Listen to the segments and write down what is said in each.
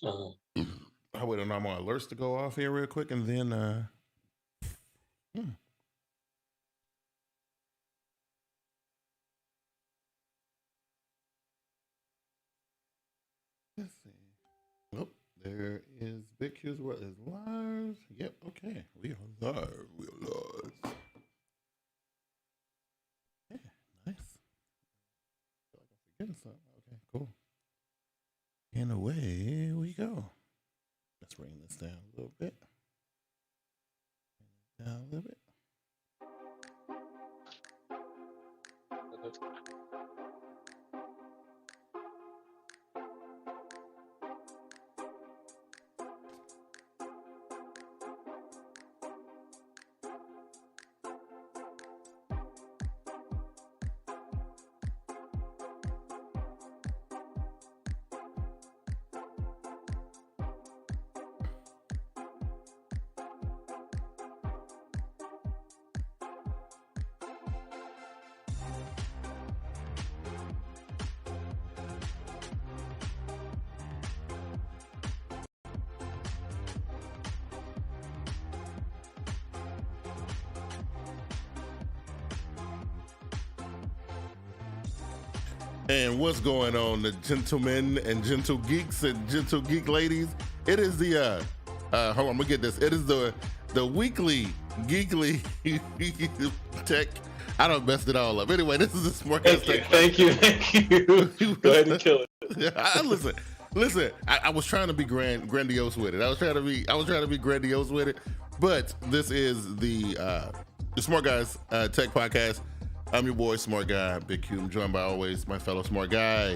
I wait on all my alerts to go off here real quick, and then let's see. Oh, there is Big Q's World is live. Yep, okay. We are live. We are live. Yeah, nice. I feel like I'm forgetting something. Okay, cool. And away we go. Let's bring this down a little bit. Down a little bit. And what's going on, the gentlemen and gentle geeks and gentle geek ladies? It is the hold on, I'm gonna get this. It is the weekly geekly tech. I don't messed it all up. Anyway, this is the Smart Guyz Tech. Thank you. Go ahead and kill it. Listen. I was trying to be grandiose with it. I was trying to be grandiose with it. But this is the Smart Guyz Tech Podcast. I'm your boy, Smart Guy, Big Q. I'm joined by always my fellow Smart Guy.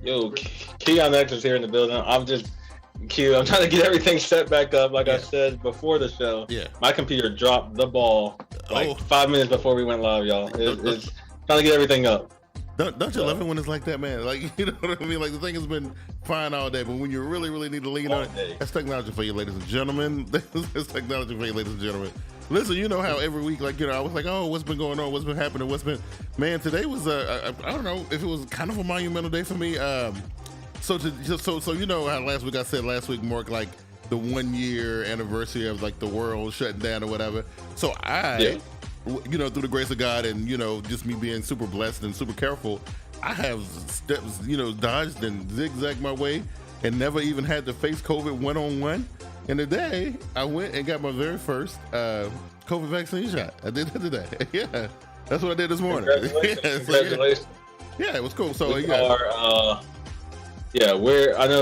Yo, Keon X is here in the building. I'm trying to get everything set back up. Like I said before the show, my computer dropped the ball 5 minutes before we went live, y'all. It's trying to get everything up. Don't you love it when it's like that, man? Like, you know what I mean? Like, the thing has been fine all day, but when you really, really need to lean on it, that's technology for you, ladies and gentlemen. That's technology for you, ladies and gentlemen. Listen, you know how every week, like, you know, I was like, oh, what's been going on? What's been happening? Man, today was, I don't know if it was kind of a monumental day for me. So you know how last week I said marked like the 1 year anniversary of like the world shutting down or whatever. So you know, through the grace of God and, you know, just me being super blessed and super careful, I have steps, you know, dodged and zigzagged my way and never even had to face COVID one-on-one. And today, I went and got my very first COVID vaccine shot. I did that today. Yeah, that's what I did this morning. Congratulations. Yeah, it was cool. So, I know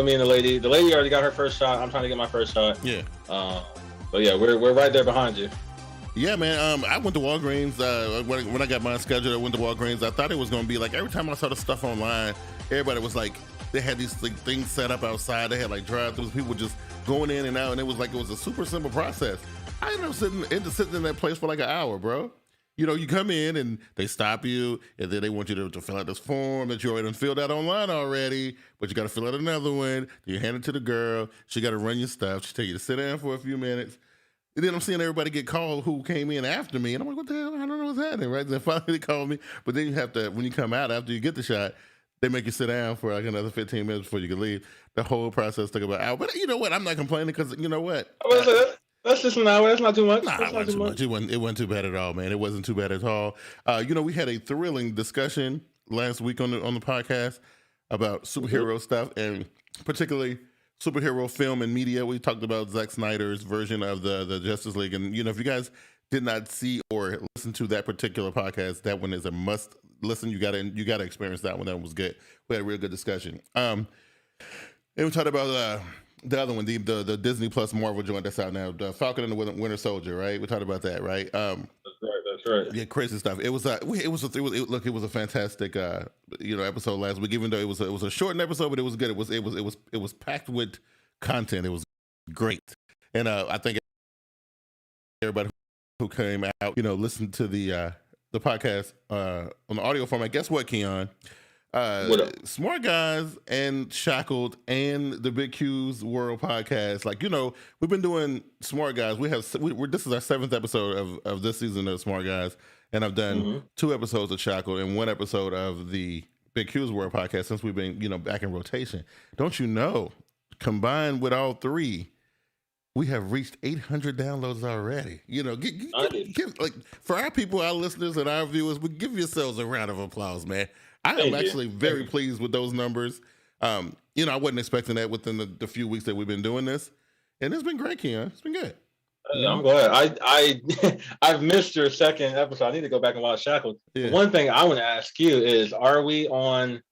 me and the lady already got her first shot. I'm trying to get my first shot. Yeah. But yeah, we're right there behind you. Yeah, man. I went to Walgreens. When I got mine scheduled, I went to Walgreens. I thought it was going to be like every time I saw the stuff online, everybody was like, they had these things set up outside. They had like drive-thrus. People just going in and out, and it was a super simple process. I ended up sitting in that place for like an hour, bro. You know, you come in and they stop you, and then they want you to fill out this form that you already filled out online already, but you got to fill out another one. You hand it to the girl. She got to run your stuff. She tell you to sit down for a few minutes. And then I'm seeing everybody get called who came in after me, and I'm like, what the hell? I don't know what's happening, right? Then finally they called me, but then you have to, when you come out after you get the shot, they make you sit down for like another 15 minutes before you can leave. The whole process took about an hour. But you know what? I'm not complaining because you know what? That's just an hour. That's not too much. Nah, it wasn't too much. It wasn't too bad at all, man. It wasn't too bad at all. You know, we had a thrilling discussion last week on the podcast about superhero stuff, and particularly superhero film and media. We talked about Zack Snyder's version of the Justice League. And, you know, if you guys did not see or listen to that particular podcast, that one is a must listen. You gotta experience that one. That one was good. We had a real good discussion. And we talked about the other one, the Disney Plus Marvel joint that's out now, the Falcon and the Winter Soldier, right? We talked about that, right? That's right. Yeah, crazy stuff. It was a fantastic episode last week. Even though it was a shortened episode, but it was good. It was packed with content. It was great, and I think everybody who came out, you know, listened to the podcast on the audio format. Guess what, Keon? Smart Guyz and Shackled and the Big Q's World podcast. Like, you know, we've been doing Smart Guyz. This is our 7th episode of this season of Smart Guyz, and I've done 2 episodes of Shackled and 1 episode of the Big Q's World podcast since we've been, you know, back in rotation. Don't you know? combined with all three, we have reached 800 downloads already. Give, like, for our people, our listeners, and our viewers, we give yourselves a round of applause, man. I am actually very pleased with those numbers. I wasn't expecting that within the few weeks that we've been doing this, and it's been great, Keon. It's been good. I'm glad. I've missed your second episode. I need to go back and watch Shackled. Yeah. One thing I want to ask you is, are we on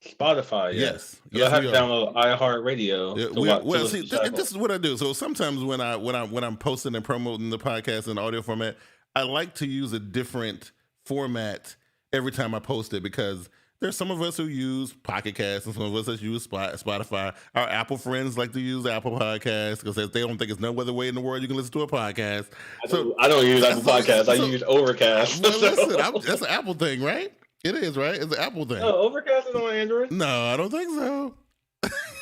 Spotify yet? Yes. I have to download iHeartRadio. Yeah, this is what I do. So sometimes when I'm posting and promoting the podcast in audio format, I like to use a different format every time I post it, because there's some of us who use PocketCasts and some of us that use Spotify. Our Apple friends like to use Apple Podcasts because they don't think there's no other way in the world you can listen to a podcast. I don't use Apple Podcasts. I use Overcast. Well, listen, that's an Apple thing, right? It is, right? It's an Apple thing. No, Overcast is on Android? No, I don't think so.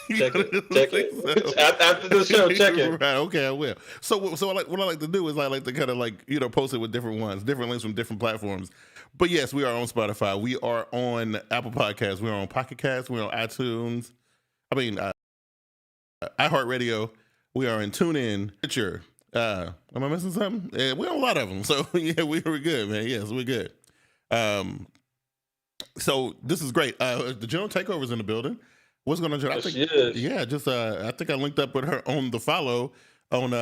Check it. So? After the show, check it. Right, okay, I will. So what I like to do is I like to kind of like, post it with different ones, different links from different platforms. But yes, we are on Spotify. We are on Apple Podcasts. We're on PocketCasts. We're on iTunes. iHeartRadio. We are in TuneIn. Stitcher. Am I missing something? Yeah, we're on a lot of them. So yeah, we're good, man. Yes, we're good. So this is great. The General Takeover's in the building. What's going on, General? I think I linked up with her on the follow on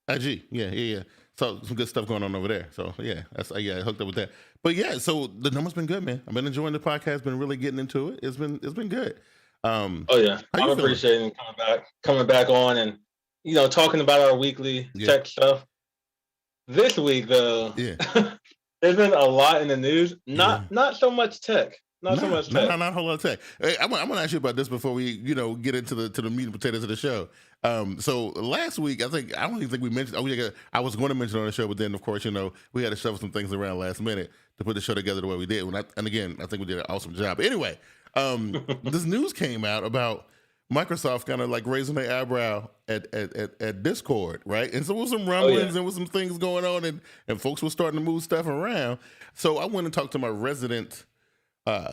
IG. Yeah. So some good stuff going on over there. So yeah, I hooked up with that. But yeah, so the number's been good, man. I've been enjoying the podcast. Been really getting into it. It's been good. I'm appreciating coming back on and talking about our weekly tech stuff. This week though, there's been a lot in the news. Not so much tech. Not so much tech. Not a whole lot of tech. Hey, I'm gonna ask you about this before we, get into the meat and potatoes of the show. So last week, I don't even think we mentioned. I was going to mention on the show, but then of course, we had to shuffle some things around last minute to put the show together the way we did. And again, I think we did an awesome job. But anyway, this news came out about Microsoft kind of like raising their eyebrow at Discord, right? And so there was some rumblings and with some things going on, and folks were starting to move stuff around. So I went and talked to my resident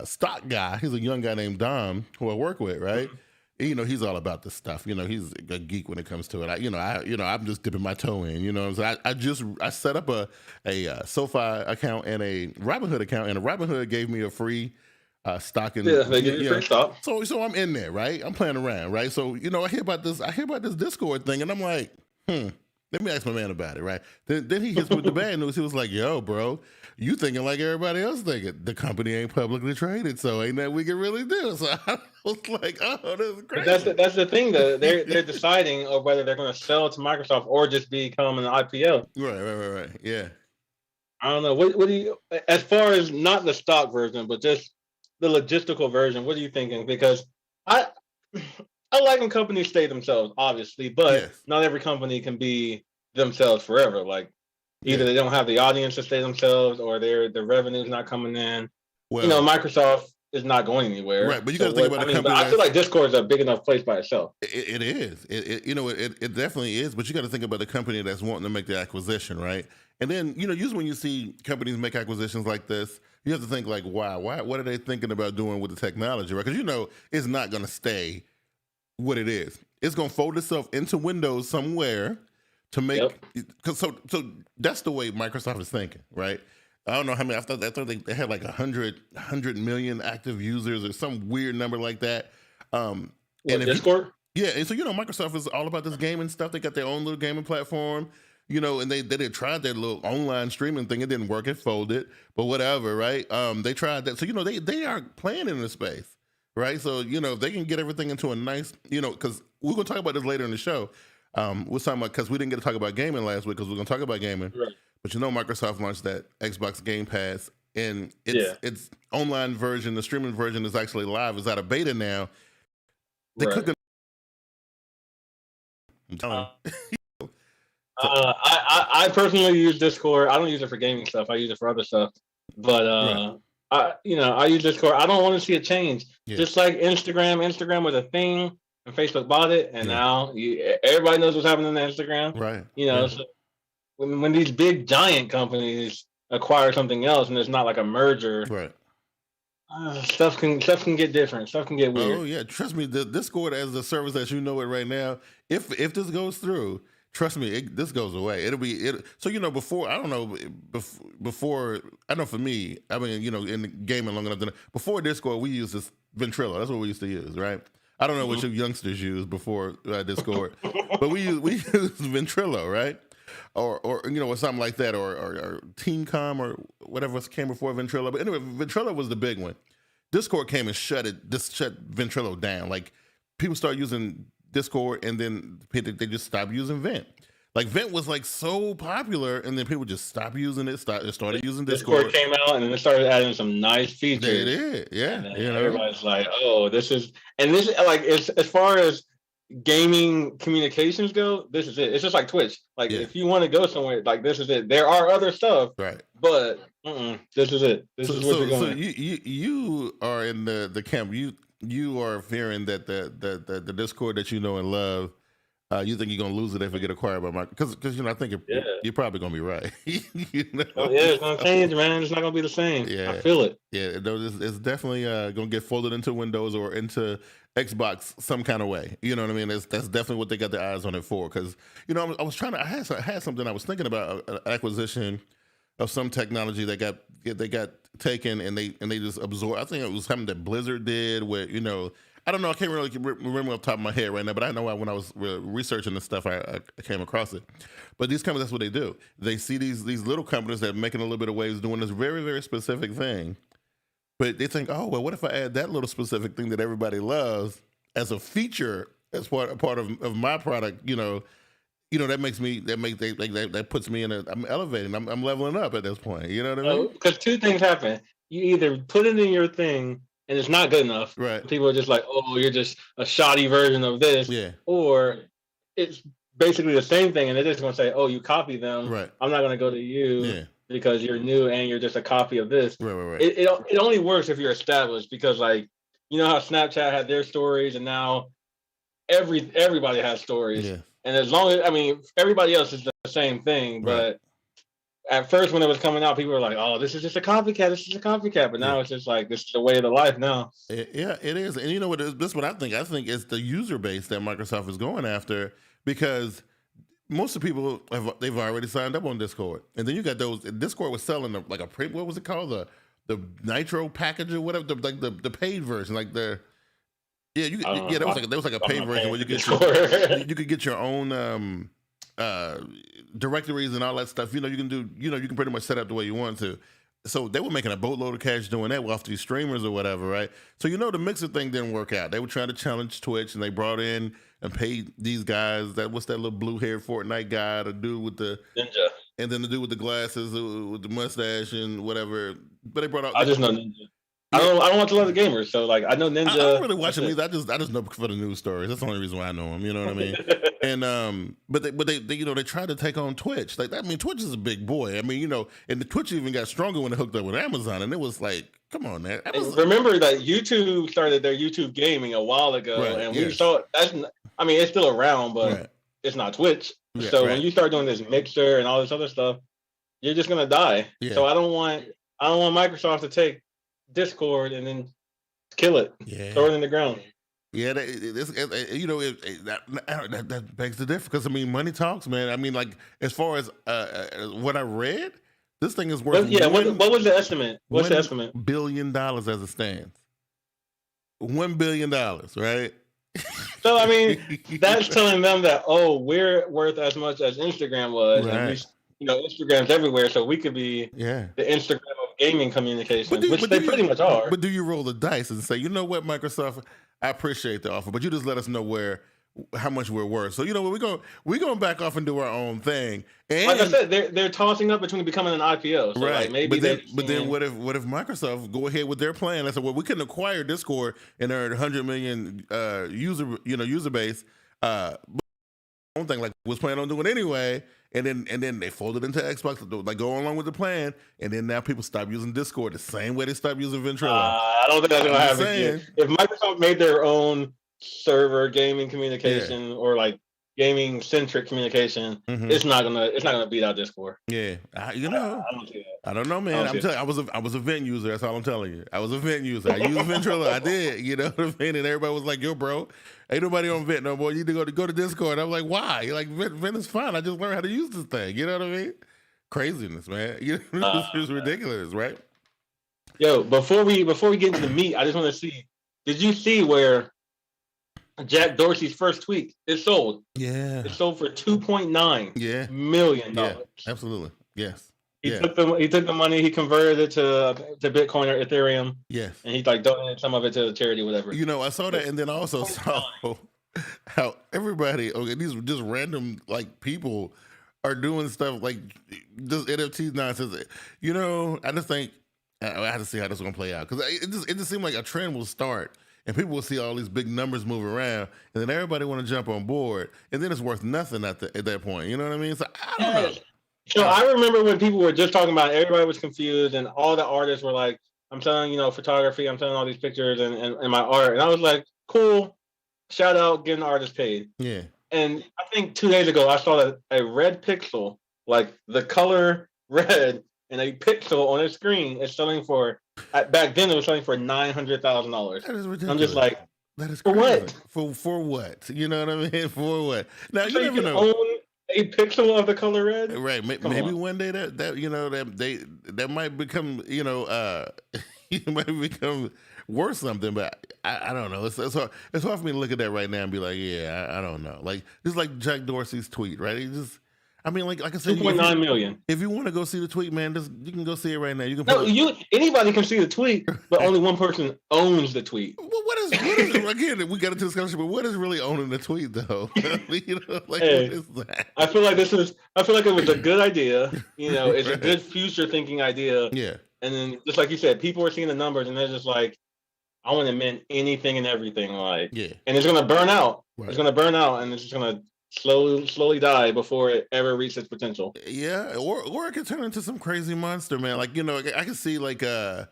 stock guy. He's a young guy named Dom who I work with, right? He's all about this stuff. He's a geek when it comes to it. I'm just dipping my toe in. So I set up a SoFi account and a Robinhood account, and a Robinhood gave me a free stock. And they give you free stock. So I'm in there, right? I'm playing around, right? So I hear about this Discord thing, and I'm like, let me ask my man about it, right? Then he hits me with the bad news. He was like, yo, bro, you thinking like everybody else thinking. The company ain't publicly traded, so ain't that we can really do. So I was like, oh, this is crazy. That's the thing, though. They're deciding of whether they're going to sell to Microsoft or just become an IPO. Right. Yeah. I don't know. What do you, as far as not the stock version, but just the logistical version, what are you thinking? Because I like when companies stay themselves, obviously, but not every company can be themselves forever. Like either they don't have the audience to stay themselves, or their revenue's not coming in. Well, Microsoft is not going anywhere. Right, but you got to think about the company. I feel like Discord is a big enough place by itself. It is. It definitely is. But you got to think about the company that's wanting to make the acquisition, right? And then usually when you see companies make acquisitions like this, you have to think like, wow, what are they thinking about doing with the technology, right? Because it's not going to stay what it is. It's going to fold itself into Windows somewhere to make. So that's the way Microsoft is thinking, right? I don't know how many. I thought they had like 100 million active users or some weird number like that. And Discord. And so Microsoft is all about this gaming stuff. They got their own little gaming platform. And they tried their little online streaming thing. It didn't work. It folded. But whatever, right? They tried that. So they are playing in the space. Right, so if they can get everything into a nice, because we're gonna talk about this later in the show. We're talking about, because we didn't get to talk about gaming last week, because we're gonna talk about gaming. Right. But Microsoft launched that Xbox Game Pass, and its online version, the streaming version, is actually live. It's out of beta now. They could. I'm telling you. I personally use Discord. I don't use it for gaming stuff. I use it for other stuff. But I use Discord. I don't want to see a change. Yeah. Just like Instagram was a thing, and Facebook bought it, and now everybody knows what's happening on Instagram. Right. So when these big giant companies acquire something else, and it's not like a merger, right? Stuff can get different. Stuff can get weird. Oh yeah, trust me. The Discord as the service as you know it right now. If this goes through, trust me, this goes away. It'll be it. So before I don't know before I know for me, I mean in gaming long enough. Before Discord, we used this Ventrilo. That's what we used to use, right? I don't know what you youngsters used before Discord, but we use Ventrilo, right? Or something like that, or TeamCom or whatever came before Ventrilo. But anyway, Ventrilo was the big one. Discord came and shut Ventrilo down. Like people started using Discord, and then they just stopped using Vent. Like Vent was like so popular, and then people just stopped using it. Started using Discord. Discord came out, and then it started adding some nice features. They did, yeah. And everybody's like, "Oh, this like it's as far as gaming communications go, this is it. It's just like Twitch. Like if you want to go somewhere, like this is it. There are other stuff, right? But this is it. This is what you're going. So you are in the camp. You are fearing that the Discord that you know and love. You think you're gonna lose it if it get acquired by Microsoft? Because I think you're probably gonna be right. It's gonna change, man. It's not gonna be the same. Yeah, I feel it. Yeah, it's definitely gonna get folded into Windows or into Xbox some kind of way. You know what I mean? That's definitely what they got their eyes on it for. Because I was trying to. I had something I was thinking about an acquisition of some technology that got taken and they just absorbed. I think it was something that Blizzard did where I don't know. I can't really remember off the top of my head right now, but I know when I was researching this stuff, I came across it. But these companies, that's what they do. They see these little companies that are making a little bit of waves doing this very, very specific thing. But they think, oh, well, what if I add that little specific thing that everybody loves as a feature, as part of my product, that puts me I'm elevating, I'm leveling up at this point. You know what I mean? Because two things happen. You either put it in your thing, and it's not good enough. Right. People are just like, oh, you're just a shoddy version of this. Yeah. Or it's basically the same thing, and they're just going to say, oh, you copy them. Right. I'm not going to go to you because you're new and you're just a copy of this. Right. It only works if you're established because, like, you know how Snapchat had their stories, and now everybody has stories. Yeah. And as long as, everybody else is the same thing, but at first when it was coming out, people were like, oh, this is just a copycat. This is a copycat. But now it's just like, this is the way of the life now. Yeah, it is. And you know what? This is what I think. I think it's the user base that Microsoft is going after because most of the people, they've already signed up on Discord. And then you got those, Discord was selling what was it called? The Nitro package or whatever, the paid version, like the... Yeah, there was like a paid version where you could get your own directories and all that stuff. You can pretty much set up the way you want to. So they were making a boatload of cash doing that off these streamers or whatever, right? So the Mixer thing didn't work out. They were trying to challenge Twitch, and they brought in and paid these guys. What's that little blue-haired Fortnite guy, the dude with the Ninja, and then the dude with the glasses with the mustache and whatever. But they brought out. I just know Ninja. I don't watch a lot of gamers, so like I know Ninja. I don't really watch him either. I just know for the news stories. That's the only reason why I know him. You know what I mean? And but they tried to take on Twitch. Like Twitch is a big boy. And the Twitch even got stronger when it hooked up with Amazon. And it was like, come on, man. Remember that YouTube started their YouTube gaming a while ago, and we saw that's. It's still around, but it's not Twitch. Yeah, so when you start doing this Mixer and all this other stuff, you're just gonna die. Yeah. So I don't want Microsoft to take Discord and then kill it, throw it in the ground. Yeah, that begs the difference because money talks, man. Like as far as what I read, this thing is worth. What was the estimate? What's the estimate? $1 billion as it stands. $1 billion, right? So that's telling them that we're worth as much as Instagram was, and Instagram's everywhere, so we could be the Instagram of gaming communication, which they pretty much are. But do you roll the dice and say, you know what, Microsoft, I appreciate the offer, but you just let us know how much we're worth. So we're going back off and do our own thing. And like I said, they're tossing up between becoming an IPO. So right. Maybe but then what if Microsoft go ahead with their plan? I said, well, we couldn't acquire Discord and their 100 million user base. But one thing like was planning on doing anyway. And then they folded into Xbox, like go along with the plan, and then now people stop using Discord the same way they stopped using Ventrilo. I don't think that's gonna happen. If Microsoft made their own server gaming communication or like gaming centric communication, it's not gonna beat out Discord. Yeah, I don't know, man. I'm telling you, I was a vent user. That's all I'm telling you. I was a vent user. I used Ventrilo. I did. You know what I mean? And everybody was like, "Yo, bro, ain't nobody on Vent no more. You need to go to Discord." I'm like, "Why?" Like Vent is fine. I just learned how to use this thing. You know what I mean? Craziness, man. You know, it's ridiculous, right? Yo, before we get into the meat, I just want to see. Did you see where Jack Dorsey's first tweet is sold? Yeah, it sold for $2.9 million. Yeah, absolutely. Yes. He took the money, he converted it to Bitcoin or Ethereum. Yes. And he donated some of it to charity, whatever. You know, I saw that, and then I also saw how everybody, these just random like people are doing stuff like just NFT nonsense. You know, I just think I have to see how this is gonna play out, because it just seemed like a trend will start. And people will see all these big numbers move around, and then everybody want to jump on board, and then it's worth nothing at that point. You know what I mean? So I don't know. So I remember when people were just talking about it, everybody was confused, and all the artists were like, "I'm selling, photography. I'm selling all these pictures and my art." And I was like, "Cool, shout out, getting the artist paid." Yeah. And I think 2 days ago, I saw that a red pixel, like the color red, and a pixel on a screen is selling for. Back then, it was selling for $900,000. That is ridiculous. I'm just like, that is for crazy. What? For what? You know what I mean? For what? Now so you never know. Own a pixel of the color red, right? Maybe one day that might become it might become worth something. But I don't know. It's hard. It's hard for me to look at that right now and be like, I don't know. Like just like Jack Dorsey's tweet, right? He just. I mean, like I said, 2.9 million. If you want to go see the tweet, man, you can go see it right now. You can. Anybody can see the tweet, but only one person owns the tweet. Well, what is again? We got into discussion, but what is really owning the tweet, though? What is that? I feel like it was a good idea. It's a good future thinking idea. Yeah. And then, just like you said, people are seeing the numbers, and they're just like, "I want to mint anything and everything." Like, yeah. And it's gonna burn out. Right. It's gonna burn out, and it's just gonna slowly die before it ever reaches its potential. Yeah, or it could turn into some crazy monster, man. Like, I can see like it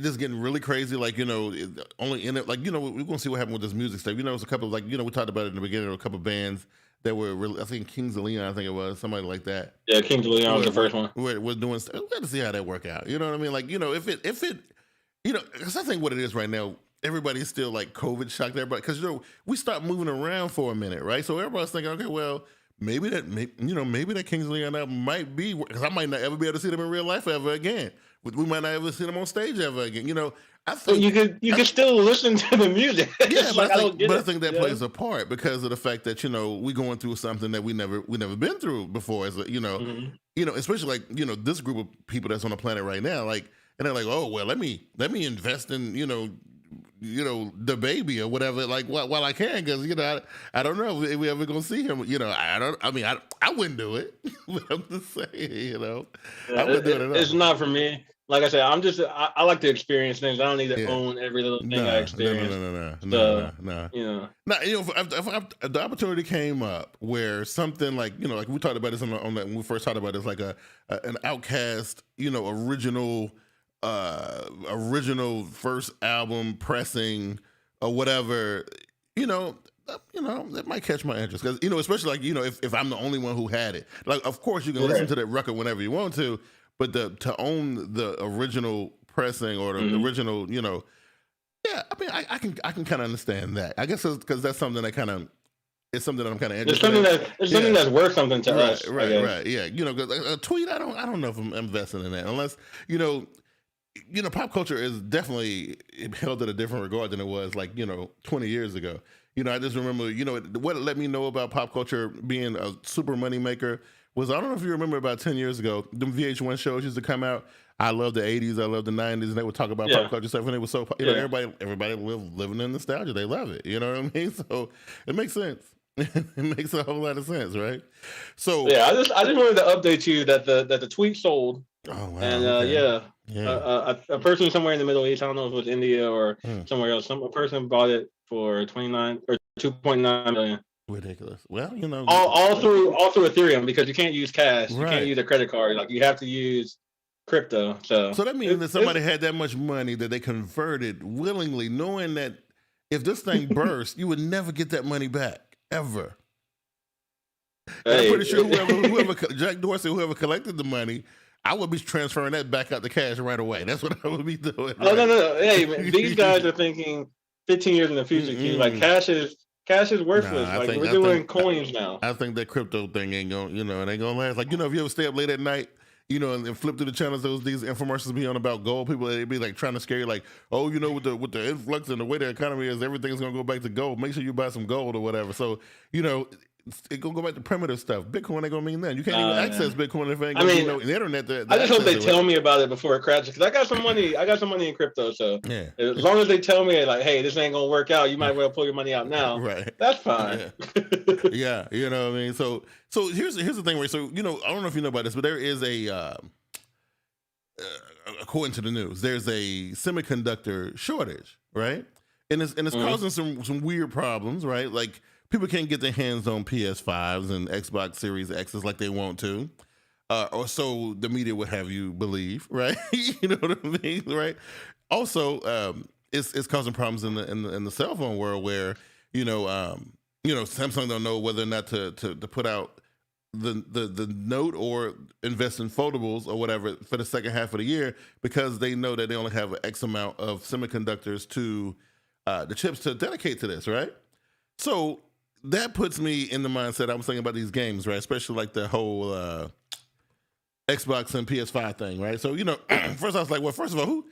just getting really crazy. Like, only in it, like, we're gonna see what happened with this music stuff. It's a couple of, like, we talked about it in the beginning, a couple of bands that were really, I think Kings of Leon, I think it was somebody like that. Yeah, Kings of Leon was the first one. Was doing stuff. We had to see how that work out. You know what I mean? Like, if it, because I think what it is right now. Everybody's still like COVID shocked, everybody, because we stopped moving around for a minute, right? So everybody's thinking, okay, well, maybe that Kings of Leon album might be, because I might not ever be able to see them in real life ever again. We might not ever see them on stage ever again. I think you could still listen to the music. Yeah, but I think that plays a part because of the fact that we going through something that we never been through before. As especially like this group of people that's on the planet right now, like, and they're like, oh well, let me invest in the baby or whatever, like while I can, because I don't know if we ever gonna see him. I wouldn't do it, but I'm just saying, I wouldn't do it at all. It's not for me. Like I said, I like to experience things. I don't need to own every little thing I experience. No. If the opportunity came up where something like like we talked about this on that when we first talked about this, like an Outkast original first album pressing or whatever, that might catch my interest, because especially like if I'm the only one who had it, like of course you can listen to that record whenever you want to, but to own the original pressing or the original, I can kind of understand that. I guess because that's something that kind of. It's something that I'm kind of interested in. It's something that's worth something to us. Right. Yeah. Because a tweet, I don't know if I'm investing in that unless pop culture is definitely held in a different regard than it was like 20 years ago. I just remember what let me know about pop culture being a super money maker was, I don't know if you remember, about 10 years ago, them VH1 shows used to come out. I love the 80s, I love the 90s, and they would talk about pop culture stuff, and it was so everybody living in nostalgia. They love it. You know what I mean? So it makes sense. It makes a whole lot of sense, right? So I just wanted to update you that the tweet sold. Oh wow! And a person somewhere in the Middle East, I don't know if it was India or somewhere else, a person bought it for 2.9 million. Ridiculous. Well, all through Ethereum, because you can't use cash, you can't use a credit card, like you have to use crypto. So that means that somebody had that much money that they converted willingly, knowing that if this thing burst, you would never get that money back ever. Hey. I'm pretty sure whoever Jack Dorsey, whoever collected the money, I would be transferring that back out to cash right away. That's what I would be doing. Oh, no. Hey, man, these guys are thinking 15 years in the future. Like cash is worthless. We're doing coins now. I think that crypto thing ain't gonna, it ain't gonna last. Like, if you ever stay up late at night, and flip through the channels, these infomercials be on about gold. People, they be like trying to scare you, like, oh, with the influx and the way the economy is, everything's gonna go back to gold. Make sure you buy some gold or whatever. So, it gonna go back to primitive stuff. Bitcoin ain't gonna mean that. You can't even access Bitcoin if it ain't gonna be the internet. I just hope they tell me about it before it crashes, because I got some money. I got some money in crypto, so as long as they tell me like, hey, this ain't gonna work out, you might well pull your money out now. Right, that's fine. Yeah, you know what I mean. So here's the thing, right? So I don't know if you know about this, but there is according to the news, there's a semiconductor shortage, right? And it's causing some weird problems, right? Like, people can't get their hands on PS5s and Xbox Series X's like they want to, or so the media would have you believe, right? You know what I mean, right? Also, it's causing problems in the cell phone world where Samsung don't know whether or not to put out the Note or invest in foldables or whatever for the second half of the year, because they know that they only have an X amount of semiconductors to the chips to dedicate to this, right? So that puts me in the mindset. I was thinking about these games, right? Especially like the whole Xbox and PS5 thing, right? So first I was like, well, first of all,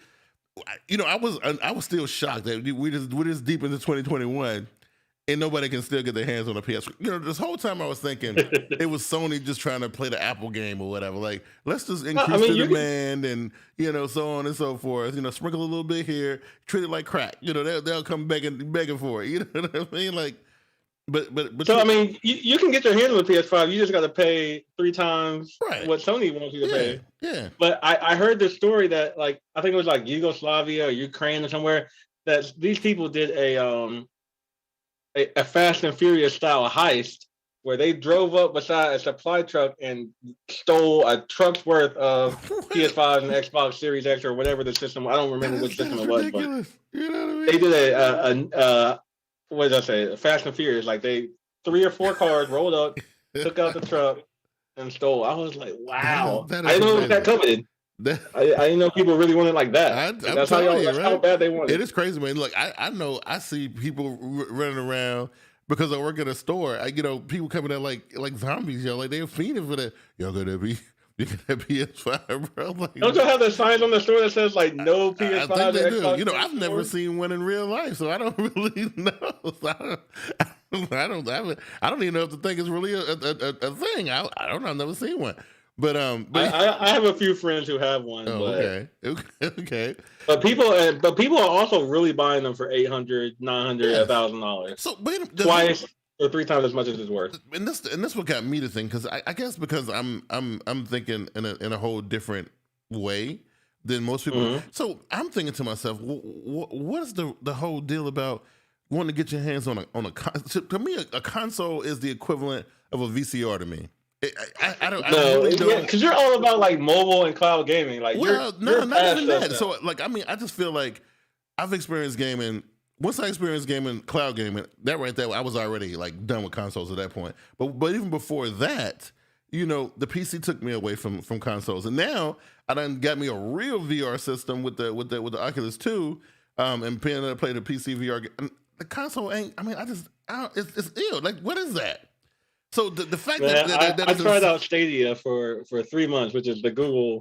I was still shocked that we're just deep into 2021 and nobody can still get their hands on a PS. This whole time I was thinking it was Sony just trying to play the Apple game or whatever. Like, let's just increase the demand and so on and so forth. Sprinkle a little bit here, treat it like crack. They'll come begging for it. You know what I mean? Like. But so you can get your hands on the PS5. You just got to pay 3 times what Sony wants you to pay. Yeah. But I heard this story that, like, I think it was like Yugoslavia or Ukraine or somewhere, that these people did a Fast and Furious style heist where they drove up beside a supply truck and stole a truck's worth of PS5 and Xbox Series X or whatever the system. I don't remember which system it was, ridiculous. But you know what I mean? They did what did I say? Fast and Furious. Like, they 3 or 4 cars rolled up, took out the truck, and stole. I was like, wow. I didn't know it was that coveted. I didn't know people really wanted like that. That's how bad they want it. It is crazy, man. Look, I know I see people running around because I work at a store. People coming out like zombies, like they're fiending for that. Y'all gonna be. You get that PS5, bro. Like, don't you have the signs on the store that says like no PS5? I think they do. I've never seen one in real life, so I don't really know. So I don't even know if the thing is really a thing. I don't know. I've never seen one. But I have a few friends who have one. Oh, okay. But people are also really buying them for $800, $900, $1,000. So twice or 3 times as much as it's worth. And this what got me to think, because I guess because I'm thinking in a whole different way than most people. Mm-hmm. So I'm thinking to myself, what is the whole deal about wanting to get your hands on a console? To me, a console is the equivalent of a VCR to me. I really don't, because you're all about like mobile and cloud gaming. Like, not even that. So I just feel like I've experienced gaming. Once I experienced gaming, cloud gaming, that right there, I was already like done with consoles at that point. But even before that, the PC took me away from consoles, and now I done got me a real VR system with the Oculus 2, and being able to play the PC VR. And the console ain't. It's ill. Like, what is that? So the fact that I tried out Stadia for 3 months, which is the Google,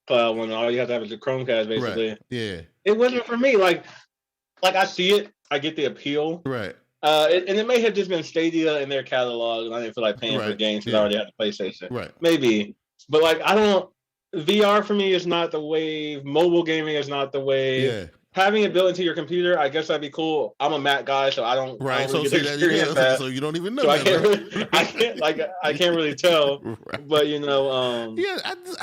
cloud one. All you have to have is a Chromecast, basically. Right. Yeah. It wasn't for me. Like I see it, I get the appeal. Right. And it may have just been Stadia in their catalog, and I didn't feel like paying for games because I already had the PlayStation. Right. Maybe, but like VR for me is not the wave. Mobile gaming is not the wave. Yeah. Having it built into your computer, I guess that'd be cool. I'm a Mac guy, so I don't. Right. So you don't even know. So I can't really tell. Right. But I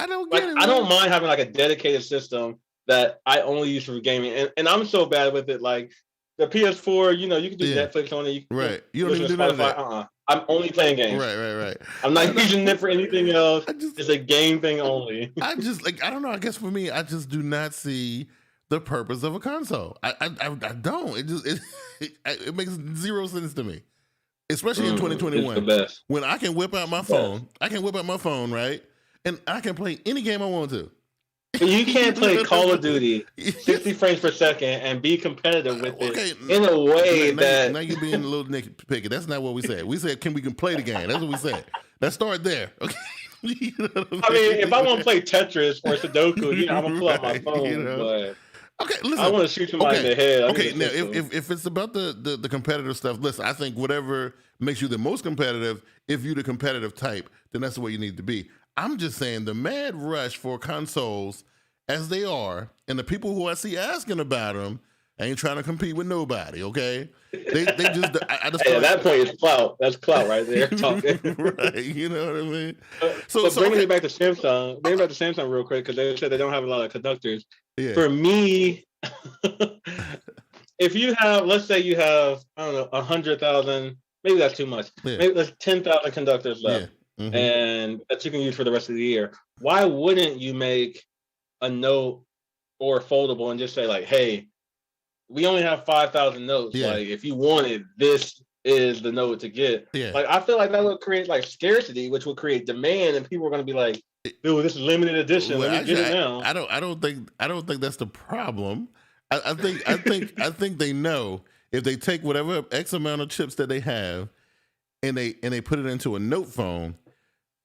don't get it. I don't mind having like a dedicated system that I only use for gaming, and I'm so bad with it. Like the PS4, you can do Netflix on it. Right. You don't even do that. I'm only playing games. Right. I'm not using it for anything else. It's a game thing only. I don't know. I guess for me, I just do not see the purpose of a console. I don't. It makes zero sense to me, especially in 2021 when I can whip out my phone. I can whip out my phone, right, and I can play any game I want to. But you can't play Call of Duty 60 frames per second and be competitive with it in a way that... Now you're being a little nitpicky. That's not what we said. We said, can we play the game? That's what we said. Let's start there. Okay. You know I mean, if I want to play Tetris or Sudoku, I'm going to pull out my phone. But okay, listen. I want to shoot somebody in the head. Okay, now, if it's about the competitive stuff, listen, I think whatever makes you the most competitive, if you're the competitive type, then that's the way you need to be. I'm just saying the mad rush for consoles as they are, and the people who I see asking about them ain't trying to compete with nobody, okay? They just... I just at that point, it's clout. That's clout right there. Talking. Right, you know what I mean? So bringing it back to Samsung real quick, because they said they don't have a lot of conductors. Yeah. For me, if you have, let's say you have, I don't know, 100,000, maybe that's too much. Yeah. Maybe there's 10,000 conductors left. Yeah. Mm-hmm. And that you can use for the rest of the year. Why wouldn't you make a note or a foldable and just say like, hey, we only have 5,000 notes. Yeah. Like if you wanted, this is the note to get. Yeah. Like I feel like that would create like scarcity, which would create demand, and people are going to be like, dude, this is limited edition. Well, let me get it now. I don't think that's the problem. I think they know if they take whatever X amount of chips that they have and they put it into a note phone,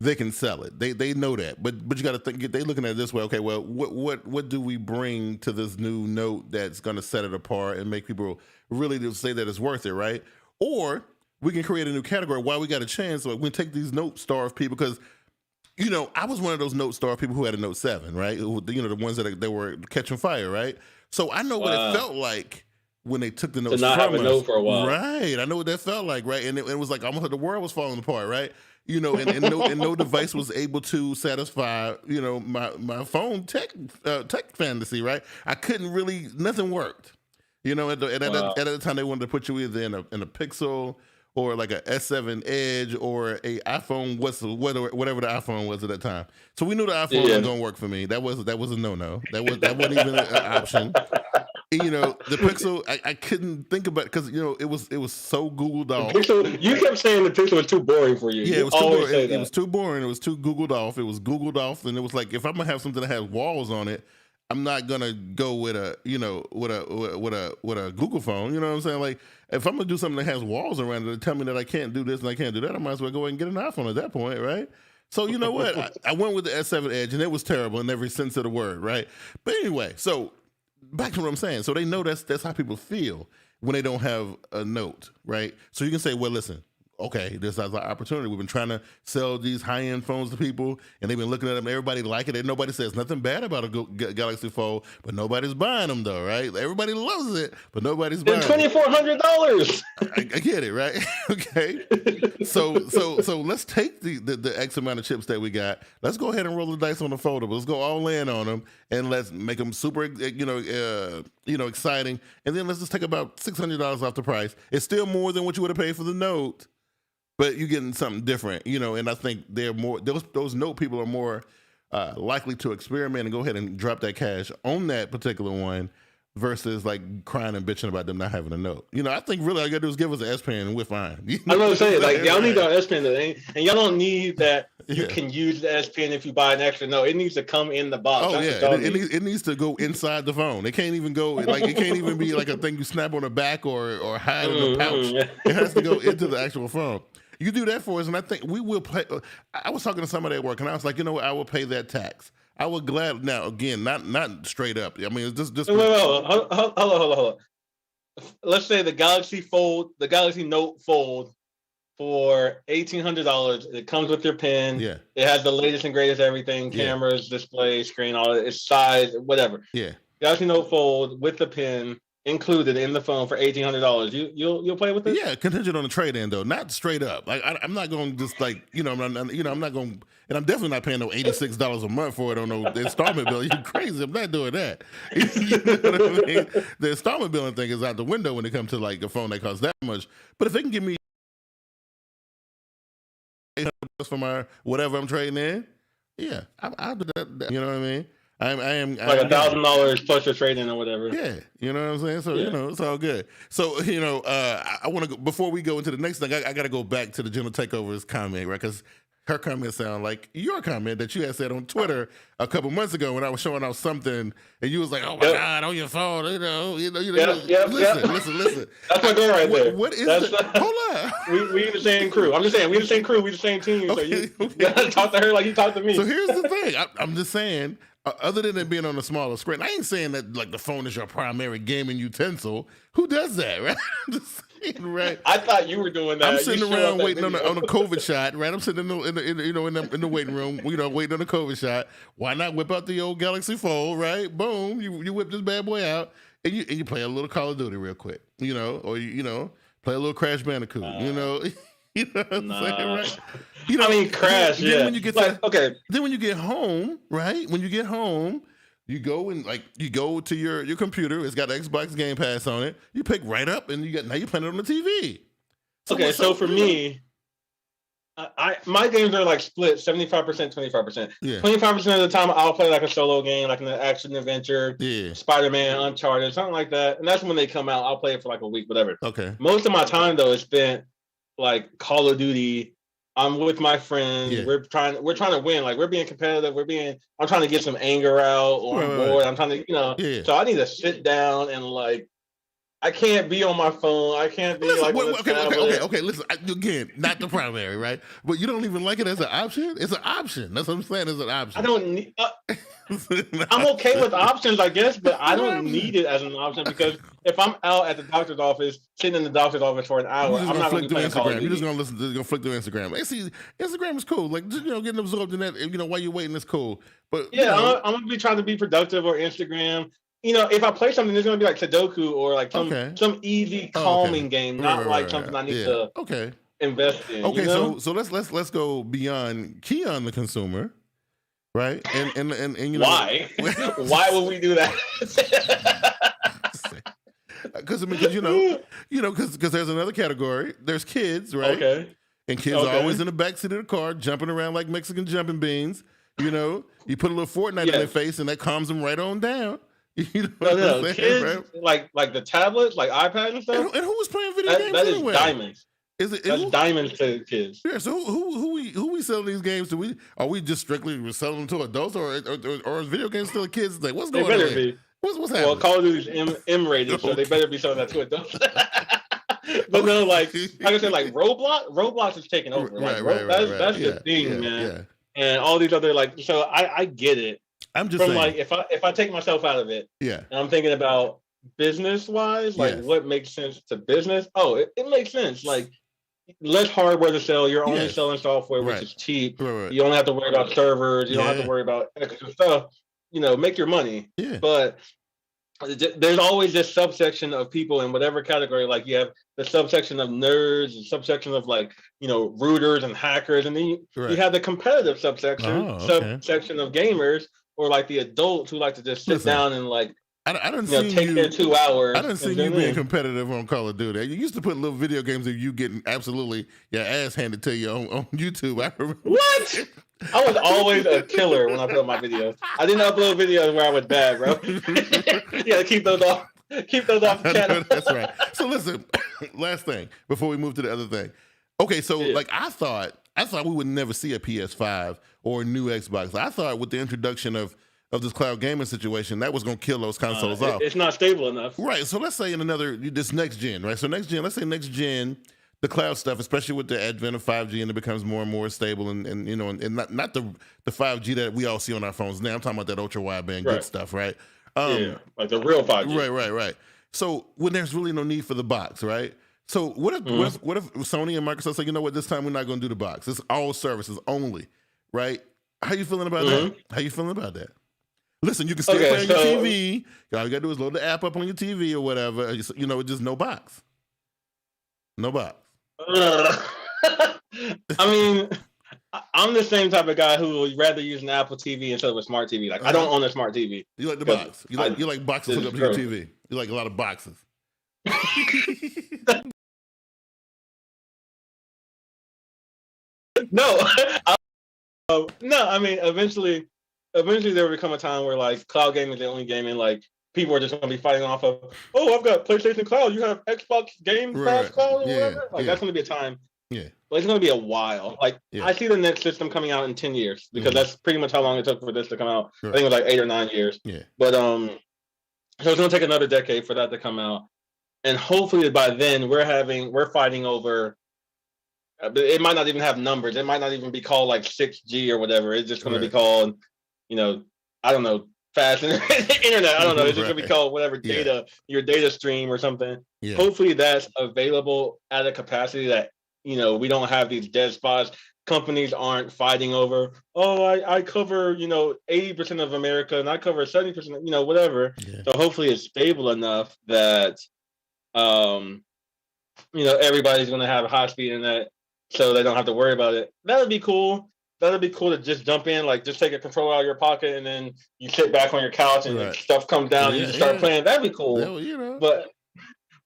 they can sell it. They know that, but you got to think. They looking at it this way. Okay, well, what do we bring to this new note that's going to set it apart and make people really say that it's worth it, right? Or we can create a new category. While we got a chance, so we can take these note starved people because, you know, I was one of those note starved people who had a Note 7, right? You know, the ones that they were catching fire, right? So I know what it felt like when they took the notes to not from have a note for a while, right? I know what that felt like, right? And it was like almost like the world was falling apart, right? You know, and no device was able to satisfy, you know, my phone tech fantasy, right? I couldn't really, nothing worked. You know, at the time they wanted to put you either in a Pixel or like a S7 Edge or a iPhone, whatever the iPhone was at that time. So we knew the iPhone wasn't gonna work for me. That was a no-no. That wasn't even an option. You know, the Pixel, I couldn't think about it because, you know, it was so Googled off. Pixel, you kept saying the Pixel was too boring for you. Yeah, it was too boring. It was too boring. It was too Googled off. It was Googled off, and it was like, if I'm gonna have something that has walls on it, I'm not gonna go with a Google phone. You know what I'm saying? Like, if I'm gonna do something that has walls around it and tell me that I can't do this and I can't do that, I might as well go ahead and get an iPhone at that point, right? So you know what? I went with the S7 Edge, and it was terrible in every sense of the word, right? But anyway, so back to what I'm saying. So they know that's how people feel when they don't have a note, right? So you can say, well, listen, okay, this is our opportunity. We've been trying to sell these high-end phones to people, and they've been looking at them. Everybody like it. And nobody says nothing bad about a Galaxy Fold, but nobody's buying them, though, right? Everybody loves it, but nobody's buying it. $2,400. I get it, right? Okay. So let's take the X amount of chips that we got. Let's go ahead and roll the dice on the foldable. Let's go all in on them, and let's make them super, exciting. And then let's just take about $600 off the price. It's still more than what you would have paid for the Note. But you're getting something different, you know, and I think they're more, those note people are more likely to experiment and go ahead and drop that cash on that particular one versus like crying and bitching about them not having a note. You know, I think really all you gotta do is give us an S Pen and we're fine. You know I know what I'm saying. Like, y'all need the S Pen, and y'all don't need that you can use the S Pen if you buy an extra note. It needs to come in the box. Oh, yeah. It needs to go inside the phone. It can't even go, like, it can't even be like a thing you snap on the back or hide in the pouch. It has to go into the actual phone. You do that for us, and I think we will pay. I was talking to somebody at work, and I was like, you know what? I will pay that tax. I would glad. Now, again, not straight up. I mean, it's just. Hold on. Let's say the Galaxy Note Fold for $1,800. It comes with your pen. Yeah. It has the latest and greatest everything: cameras, display, screen, all that. Its size, whatever. Yeah. Galaxy Note Fold with the pen included in the phone for $1,800. You'll play with it? Yeah, contingent on the trade-in though, not straight up. Like I'm not going to just like I'm not going, and I'm definitely not paying no $86 a month for it on no installment bill. You're crazy. I'm not doing that. You know what I mean? The installment billing thing is out the window when it comes to like a phone that costs that much. But if they can give me $800 for my whatever I'm trading in, yeah, I'll do that. You know what I mean? I am like $1,000 plus your trade-in or whatever. Yeah, you know what I'm saying. So it's all good. So I want to go before we go into the next thing. I got to go back to the General Takeover's comment, right? Because her comment sound like your comment that you had said on Twitter a couple months ago when I was showing off something, and you was like, "Oh my God, on your phone, listen. That's my girl right there. What is it? Hold on. We the same crew. I'm just saying, we the same crew. We the same team. Okay, so you gotta talk to her like you talk to me. So here's the thing. I'm just saying. Other than it being on a smaller screen, I ain't saying that like the phone is your primary gaming utensil. Who does that, right? I'm just saying, right? I thought you were doing that. I'm sitting around waiting on a COVID shot, right? I'm sitting in the waiting room, waiting on the COVID shot. Why not whip out the old Galaxy Fold, right? Boom, you whip this bad boy out, and you play a little Call of Duty real quick, or play a little Crash Bandicoot, You know what I'm saying, right? I mean, Crash. Then when you get then when you get home, right? When you get home, you go and you go to your computer. It's got Xbox Game Pass on it. You pick right up, and now you're playing it on the TV. So for me, my games are like split 75%, 25%. Yeah. 25% of the time, I'll play like a solo game, like an action adventure, Spider-Man, Uncharted, something like that. And that's when they come out. I'll play it for like a week, whatever. Okay. Most of my time though is spent like Call of Duty. I'm with my friends. Yeah. We're trying to win. Like we're being competitive. I'm trying to get some anger out or I'm bored. I'm trying to, So I need to sit down and I can't be on my phone. I can't be okay. Listen, again, not the primary, right? But you don't even like it as an option. It's an option. That's what I'm saying. It's an option. I don't need. I'm okay with options, I guess, but I don't need it as an option because if I'm out at the doctor's office, sitting in the doctor's office for an hour, I'm not going to be playing Call of Duty. You're just going to flick through Instagram. See, Instagram is cool. Like, just, getting absorbed in that, while you're waiting is cool. But I'm going to be trying to be productive or Instagram. If I play something, it's going to be like Sudoku or like some easy calming game, not something I need to invest in. Okay, so let's go beyond Keon the consumer. Right, and why? Why would we do that? Because because there's another category. There's kids, right? Okay. And kids are always in the backseat of the car, jumping around like Mexican jumping beans. You put a little Fortnite in their face, and that calms them right on down. What I'm saying, kids, right? like the tablets, like iPads and stuff. And who was playing video games that anyway? Is diamonds. That's diamonds to kids. Yeah. So who we selling these games to? Are we just strictly selling them to adults, or is video games still kids? Like what's going on? They better be. What's happening? Well, Call of Duty's M-rated, so they better be selling that to adults. But no, like I said, like Roblox is taking over. That's the thing, man. Yeah. And all these other so I get it. I'm just saying, if I take myself out of it, and I'm thinking about business wise, what makes sense to business. Oh, it makes sense. Like less hardware to sell. You're only selling software, which is cheap. Right. You don't have to worry about servers. You don't have to worry about extra stuff. Make your money. Yeah. But there's always this subsection of people in whatever category. Like you have the subsection of nerds and subsection of rooters and hackers, and then you have the competitive subsection subsection of gamers or like the adults who like to just sit down and I don't see take their 2 hours. I don't see you being competitive on Call of Duty. You used to put little video games of you getting absolutely your ass handed to you on YouTube. I remember. What? I was always a killer when I put up my videos. I didn't upload videos where I was bad, bro. You gotta keep those off. Keep those off the channel. That's right. So listen, last thing before we move to the other thing. Okay, so I thought we would never see a PS5 or a new Xbox. I thought with the introduction of this cloud gaming situation, that was going to kill those consoles off. It's not stable enough. Right. So let's say this next gen, right? So let's say next gen, the cloud stuff, especially with the advent of 5G and it becomes more and more stable and not the 5G that we all see on our phones now. I'm talking about that ultra wideband good stuff, right? Like the real 5G. Right. So when there's really no need for the box, right? So what if Sony and Microsoft say, you know what, this time we're not going to do the box. It's all services only, right? How you feeling about that? How you feeling about that? Listen, you can still play on your TV. All you got to do is load the app up on your TV or whatever. Just no box. No box. I mean, I'm the same type of guy who would rather use an Apple TV instead of a smart TV. Like, I don't own a smart TV. You like the box. You like boxes hooked up to your TV. You like a lot of boxes. No. No, I mean, eventually, eventually there will become a time where like cloud gaming is the only gaming like people are just going to be fighting off of. Oh, I've got PlayStation Cloud. You have Xbox Game Pass Cloud or whatever. Like that's going to be a time. Yeah. But it's going to be a while. Like I see the next system coming out in 10 years because that's pretty much how long it took for this to come out. I think it was like 8 or 9 years. Yeah. But so it's going to take another decade for that to come out, and hopefully by then we're fighting over. It might not even have numbers. It might not even be called like 6G or whatever. It's just going to be called, I don't know, fast internet. I don't know. It's just going to be called whatever data, your data stream or something. Yeah. Hopefully that's available at a capacity that, we don't have these dead spots. Companies aren't fighting over, I cover, 80% of America and I cover 70%, whatever. Yeah. So hopefully it's stable enough that, everybody's going to have high speed internet. So they don't have to worry about it. That would be cool. That would be cool to just jump in, like just take a controller out of your pocket and then you sit back on your couch and stuff comes down and you just start playing. That'd be cool. But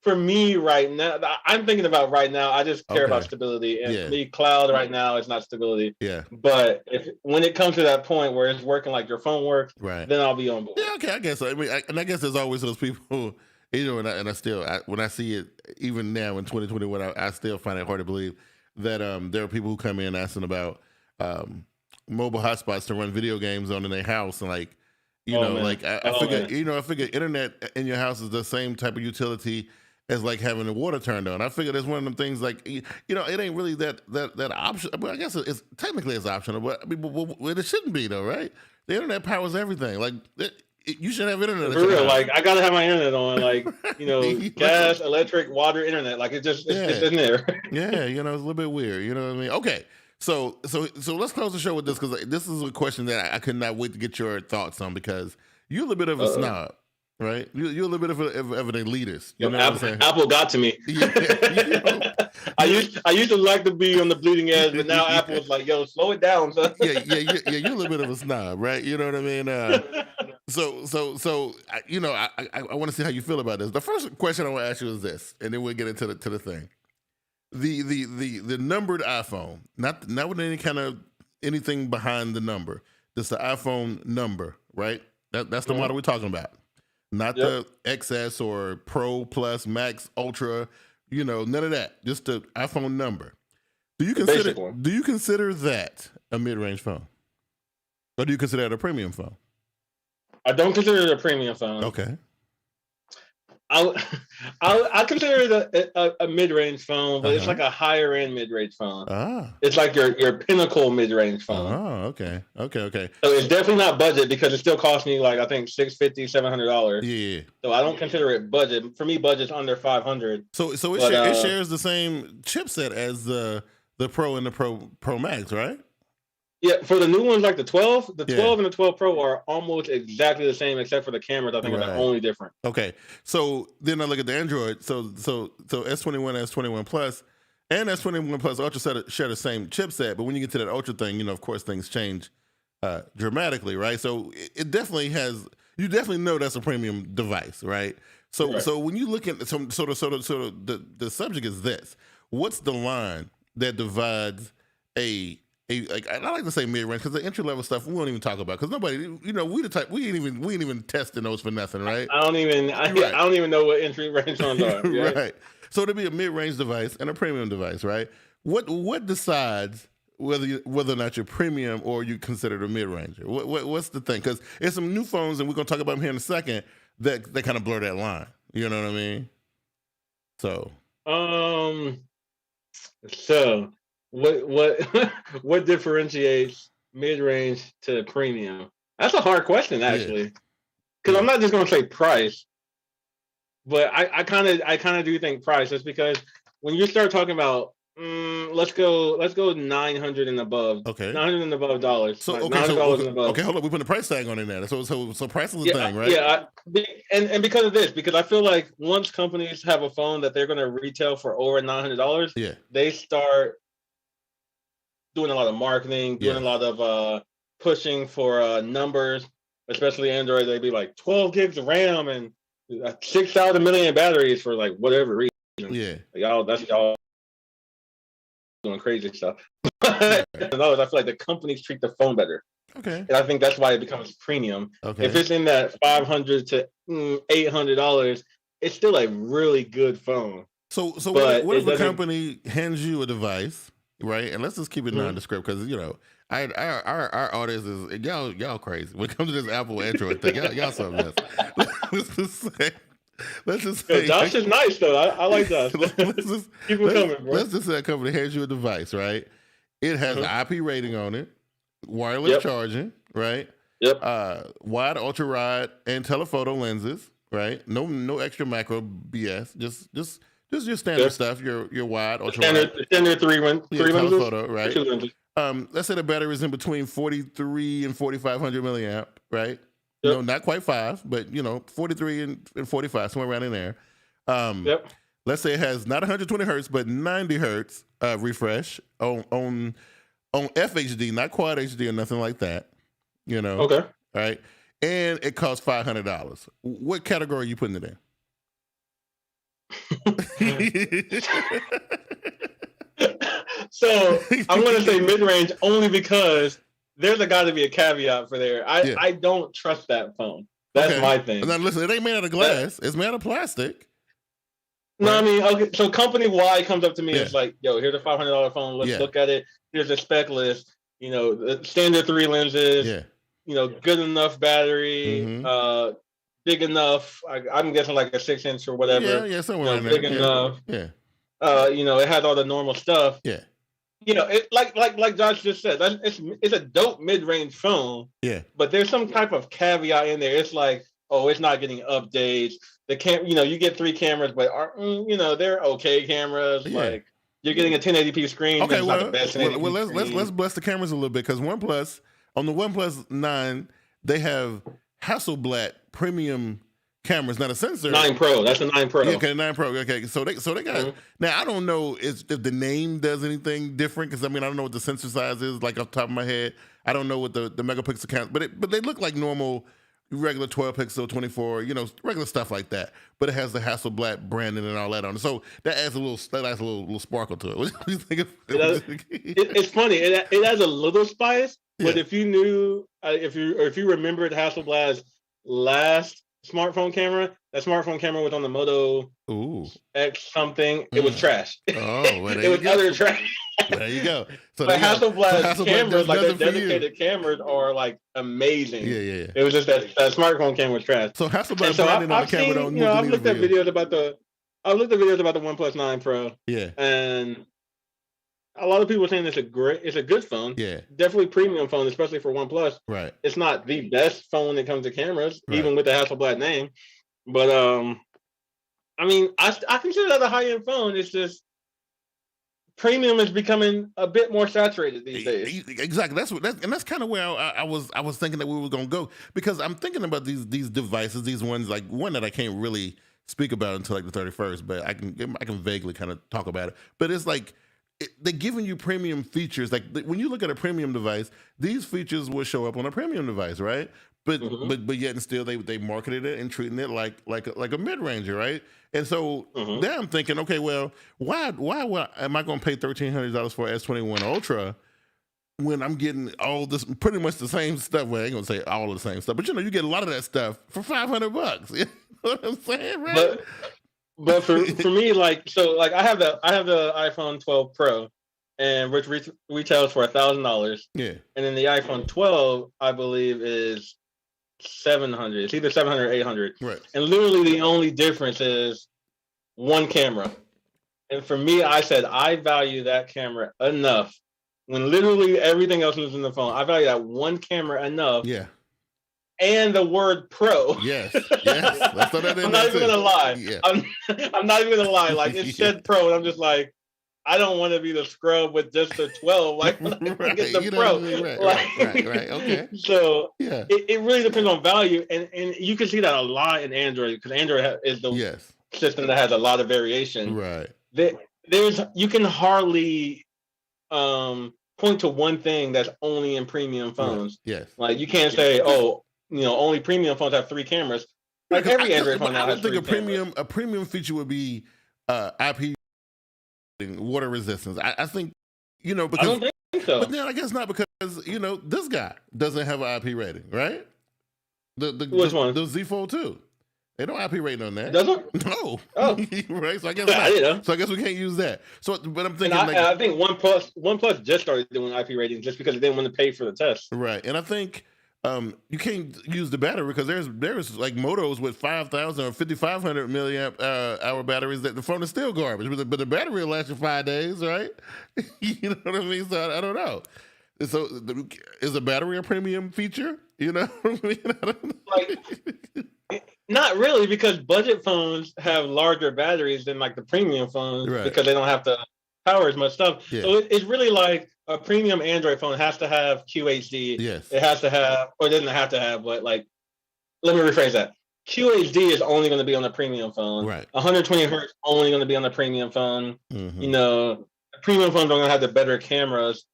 for me right now, I'm thinking about right now, I just care about stability. And for me, cloud right now is not stability. Yeah. But when it comes to that point where it's working like your phone works, then I'll be on board. Yeah, okay, I guess. I mean, I guess there's always those people, and I still, when I see it, even now in 2021, I still find it hard to believe that there are people who come in asking about mobile hotspots to run video games on in their house, and like, I figure internet in your house is the same type of utility as like having the water turned on. I figure that's one of them things like, it ain't really that option. But I guess it's technically it's optional, but I mean, it shouldn't be though, right? The internet powers everything. Like you should have internet. For real, like I gotta have my internet on, like gas, electric, water, internet. Like it's in there. Yeah, it's a little bit weird. You know what I mean? Okay, so let's close the show with this because this is a question that I could not wait to get your thoughts on because you're a little bit of a snob, right? You're a little bit of an elitist. You know what I'm saying? Apple got to me. I used to like to be on the bleeding edge, but now Apple's like, yo, slow it down, son. You're a little bit of a snob, right? You know what I mean? So I want to see how you feel about this. The first question I want to ask you is this, and then we'll get into the thing. The numbered iPhone, not with any kind of anything behind the number. Just the iPhone number, right? That's the model we're talking about. Not the XS or Pro, Plus, Max, Ultra, none of that. Just the iPhone number. Do you consider that a mid-range phone? Or do you consider it a premium phone? I don't consider it a premium phone. Okay. I consider it a mid-range phone, but it's like a higher end mid-range phone. It's like your pinnacle mid-range phone. Oh, okay. So it's definitely not budget because it still costs me like I think $650, $700. Yeah. So I don't consider it budget. For me, budget's under $500. So it shares the same chipset as the Pro and the Pro Max, right? Yeah, for the new ones like the 12 and the 12 Pro are almost exactly the same except for the cameras. I think are the only different. Okay, so then I look at the Android. So S21, S21 Plus, and S21 Plus Ultra share the same chipset, but when you get to that Ultra thing, of course things change dramatically, right? So it definitely has. You definitely know that's a premium device, right? So when you look at the subject is this: what's the line that divides I like to say mid-range because the entry-level stuff we won't even talk about because nobody, we ain't even testing those for nothing, right? I don't even know what entry-range phones are. Right? Right. So it'll be a mid-range device and a premium device, right? What decides whether or not you're premium or you consider a mid-range? What's the thing? Because there's some new phones, and we're gonna talk about them here in a second that kind of blur that line. You know what I mean? So. What differentiates mid-range to premium? That's a hard question, actually, because I'm not just going to say price, but I kind of do think price. Just because when you start talking about let's go $900 and above. Okay. $900 and above dollars. So like $900 and above. Okay, hold on. We put a price tag on in there. So price is the thing, right? Yeah. And because of this, because I feel like once companies have a phone that they're going to retail for over $900, they start doing a lot of marketing, doing a lot of pushing for numbers, especially Android. They'd be like 12 gigs of RAM and 6,000 milliamp batteries for like whatever reason. Yeah. Like, y'all doing crazy stuff. I feel like the companies treat the phone better. Okay. And I think that's why it becomes premium. Okay. If it's in that $500 to $800, it's still a really good phone. So what if a company hands you a device, right? And let's just keep it nondescript because our audience is y'all crazy when it comes to this Apple Android thing. Y'all something else. Let's just say Josh is nice though. I like Josh. Keep it coming, bro. Let's just say a company hands you a device, right? It has an IP rating on it, wireless charging, right? Yep. Wide, ultra wide, and telephoto lenses, right? No extra macro BS. Just your standard stuff. Your wide, ultra wide, standard three telephoto, right? Let's say the battery is in between 43 and 4,500 milliamp, right? Yep. No, not quite 5, but 43 and 45, somewhere around in there. Let's say it has not 120 hertz, but 90 hertz refresh on FHD, not quad HD or nothing like that. Okay. Right, and it costs $500. What category are you putting it in? So I'm going to say mid-range only because there's got to be a caveat for there. I don't trust that phone. That's my thing. Now listen, it ain't made out of glass. It's made out of plastic. No, I mean, okay. So company Y comes up to me and it's like, yo, here's a $500 phone. Let's look at it. Here's a spec list. The standard 3 lenses. Yeah. Good enough battery. Big enough. I'm guessing like a 6-inch or whatever. Yeah, somewhere in there. Big enough. Yeah. It has all the normal stuff. Yeah. It like Josh just said, it's a dope mid-range phone. Yeah. But there's some type of caveat in there. It's like, it's not getting updates. The you get 3 cameras, but they're okay cameras. Yeah. Like you're getting a 1080p screen. Okay, not the best let's bless the cameras a little bit because on the OnePlus 9 they have Hasselblad premium cameras, not a sensor. 9 Pro. That's a 9 Pro. Yeah, okay, 9 Pro. Okay, so they got. Now I don't know if the name does anything different because I don't know what the sensor size is. Like off the top of my head, I don't know what the megapixel count, but they look like normal, regular 12 pixel, 24, regular stuff like that. But it has the Hasselblad branding and all that on it, so that adds a little sparkle to it. What do you think of it? It's funny. It has a little spice, but if you knew, if you remembered Hasselblad's last smartphone camera, that smartphone camera was on the Moto X something. It was trash. Oh, well, it was utter trash. There you go. So but Hasselblad's cameras, like their dedicated cameras, are like amazing. Yeah. It was just that smartphone camera was trash. So Hasselblad branding on the camera don't move the needle. I've looked at videos about the OnePlus 9 Pro. Yeah. And a lot of people are saying it's a good phone. Yeah. Definitely premium phone, especially for OnePlus. Right. It's not the best phone when it comes to cameras, even with the Hasselblad name. But I consider that a high-end phone. It's just premium is becoming a bit more saturated these days. Exactly. That's kind of where I was thinking that we were gonna go, because I'm thinking about these devices, these ones, like one that I can't really speak about until like the 31st, but I can vaguely kind of talk about it. But it's like they're giving you premium features. Like when you look at a premium device, these features will show up on a premium device, right? But yet and still they marketed it and treating it like a mid-ranger, right? And so now I'm thinking, okay, well, why am I going to pay $1,300 for S21 Ultra when I'm getting all this, pretty much the same stuff? Well, I ain't going to say all the same stuff, but you get a lot of that stuff for $500. You know what I'm saying, right? But for me, I have the iPhone 12 Pro, and which retails for $1,000. Yeah. And then the iPhone 12, I believe, is $700. It's either $700 or $800. Right. And literally the only difference is one camera. And for me, I said I value that camera enough when literally everything else is in the phone. I value that one camera enough. Yeah. And the word pro. Yes. That's what I'm not even gonna lie. Yeah. I'm not even gonna lie. Like it said pro, and I'm just like, I don't want to be the scrub with just the 12. Like when I get the pro. Right. Okay. So it really depends on value, and you can see that a lot in Android, because Android is the system that has a lot of variation. Right. You can hardly point to one thing that's only in premium phones. Yes. Like you can't say, only premium phones have 3 cameras. Like every Android phone now has 3 cameras. A premium feature would be IP water resistance. I think, because so. But then I guess not because this guy doesn't have an IP rating, right? Which one? The Z Fold 2. They don't IP rating on that. Doesn't? No. Oh, right. So I guess not. So I guess we can't use that. So, but I'm thinking, I think OnePlus just started doing IP ratings just because they didn't want to pay for the test. Right, and I think you can't use the battery because there's like Motos with 5,000 or 5,500 milliamp hour batteries that the phone is still garbage, but the battery will last you 5 days, right? You know what I mean? So I don't know. So is a battery a premium feature? You know what I mean? I don't know. Like, not really, because budget phones have larger batteries than like the premium phones, right, because they don't have to power as much stuff. Yeah. So it's really like a premium Android phone has to have QHD. Yes. It has to have, or it doesn't have to have, but like, let me rephrase that. QHD is only going to be on the premium phone. Right. 120 hertz only going to be on the premium phone. Mm-hmm. The premium phones are going to have the better cameras,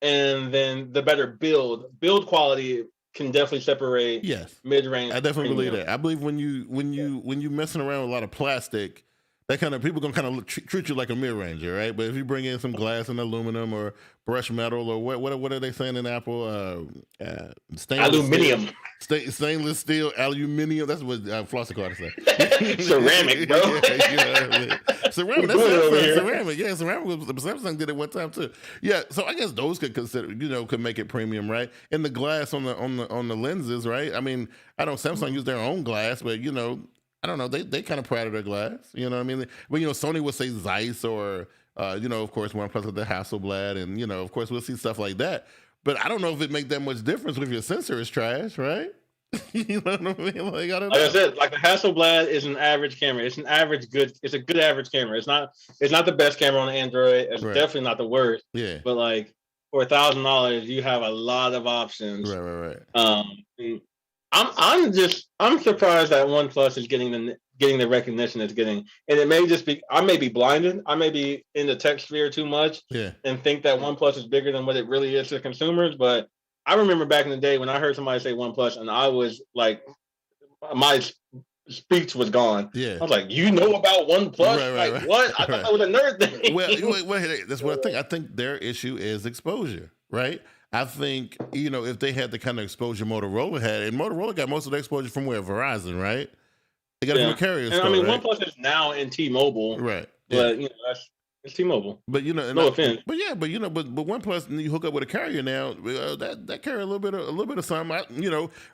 and then the better build quality can definitely separate. Yes. Mid-range. I definitely believe that. I believe when you messing around with a lot of plastic, that kind of people gonna kind of treat you like a mid-ranger, right? But if you bring in some glass and aluminum or brushed metal or what are they saying in Apple? Aluminium. Stainless steel, aluminium. That's what Flossie called to say. Ceramic, bro. Ceramic. That's ceramic. Yeah, ceramic. Samsung did it one time too. Yeah, so I guess those could could make it premium, right? And the glass on the lenses, right? I mean, I know Samsung use their own glass, but I don't know. They kind of pride of their glass. You know what I mean? But Sony would say Zeiss or of course OnePlus with the Hasselblad, and of course we'll see stuff like that. But I don't know if it make that much difference if your sensor is trash, right? You know what I mean? Like I don't know. Like I said, like the Hasselblad is an average camera. It's a good average camera. It's not the best camera on Android. It's definitely not the worst. Yeah. But like for $1,000, you have a lot of options. Right. I'm surprised that OnePlus is getting the recognition it's getting, and it may just be I may be blinded. I may be in the tech sphere too much, and think that OnePlus is bigger than what it really is to consumers. But I remember back in the day when I heard somebody say OnePlus, and I was like, my speech was gone. Yeah, I was like, about OnePlus? Right. What? I thought that was a nerd thing. Well, that's what I think. I think their issue is exposure, right? I think, if they had the kind of exposure Motorola had, and Motorola got most of the exposure from where? Verizon, right? They got it from a carrier store, right? OnePlus is now in T-Mobile. Right. But, it's T-Mobile. But, no offense. But OnePlus, you hook up with a carrier now, that carry a little bit of something.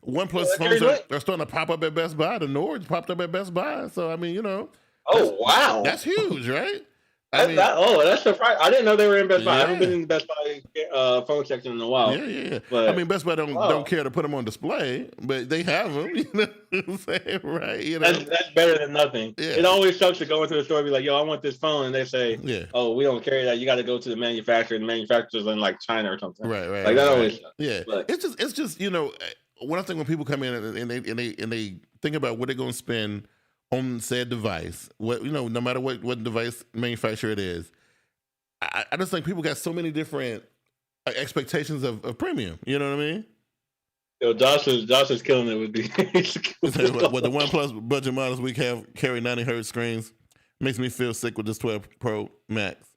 OnePlus phones are starting to pop up at Best Buy. The Nords popped up at Best Buy. So, I mean, Oh, wow. That's huge, right? That's surprising. I didn't know they were in Best Buy. I haven't been in the Best Buy phone section in a while. Yeah. But, I mean, Best Buy don't care to put them on display, but they have them. You know what I'm saying, right? That's better than nothing. Yeah. It always sucks to go into a store and be like, "Yo, I want this phone," and they say, "Oh, we don't carry that. You got to go to the manufacturer, and the manufacturer's in like China or something." Right. Like that always sucks. Yeah. But it's just when I think when people come in and they think about what they're going to spend on said device, no matter what device manufacturer it is. I just think people got so many different expectations of premium. You know what I mean? Yo, Josh is killing it with these. What the OnePlus budget models we carry 90 hertz screens makes me feel sick with this 12 Pro Max.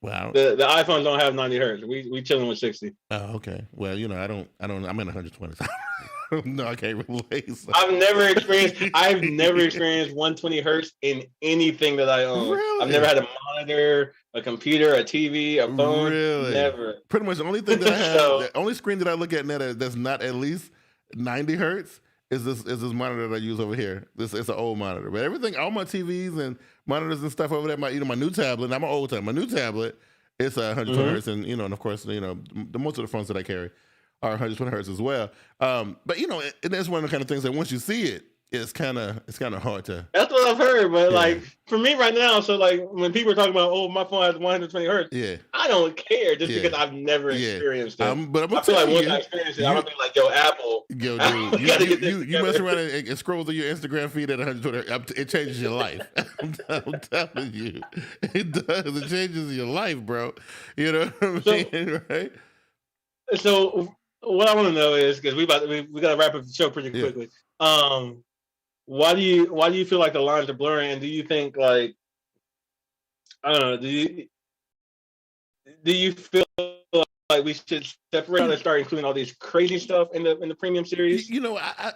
Wow. The iPhones don't have 90 hertz. We chilling with 60. Oh, okay. Well, I don't. I'm in 120. No, I can't relate. So. I've never experienced 120 hertz in anything that I own. Really? I've never had a monitor, a computer, a TV, a phone. Really? Never. Pretty much the only thing that I have, the only screen that I look at now that's not at least 90 hertz is this monitor that I use over here. It's an old monitor, but everything, all my TVs and monitors and stuff over there, my new tablet. I'm an old time. My new tablet, it's 120 hertz, and and of course the most of the phones that I carry are 120 hertz as well. But it is one of the kind of things that once you see it, it's kind of hard to. That's what I've heard, but like for me right now, so like when people are talking about, oh, my phone has 120 hertz, I don't care just because I've never experienced it. But I feel like once I experience it, I'm gonna be like, yo, Apple, dude, you mess around and scroll through your Instagram feed at 120 hertz, it changes your life. I'm telling you, it does. It changes your life, bro. You know what I mean, right? So what I want to know is, because we got to wrap up the show pretty quickly. Why do you feel like the lines are blurring, and do you think like I don't know? do you feel like we should separate and start including all these crazy stuff in the premium series?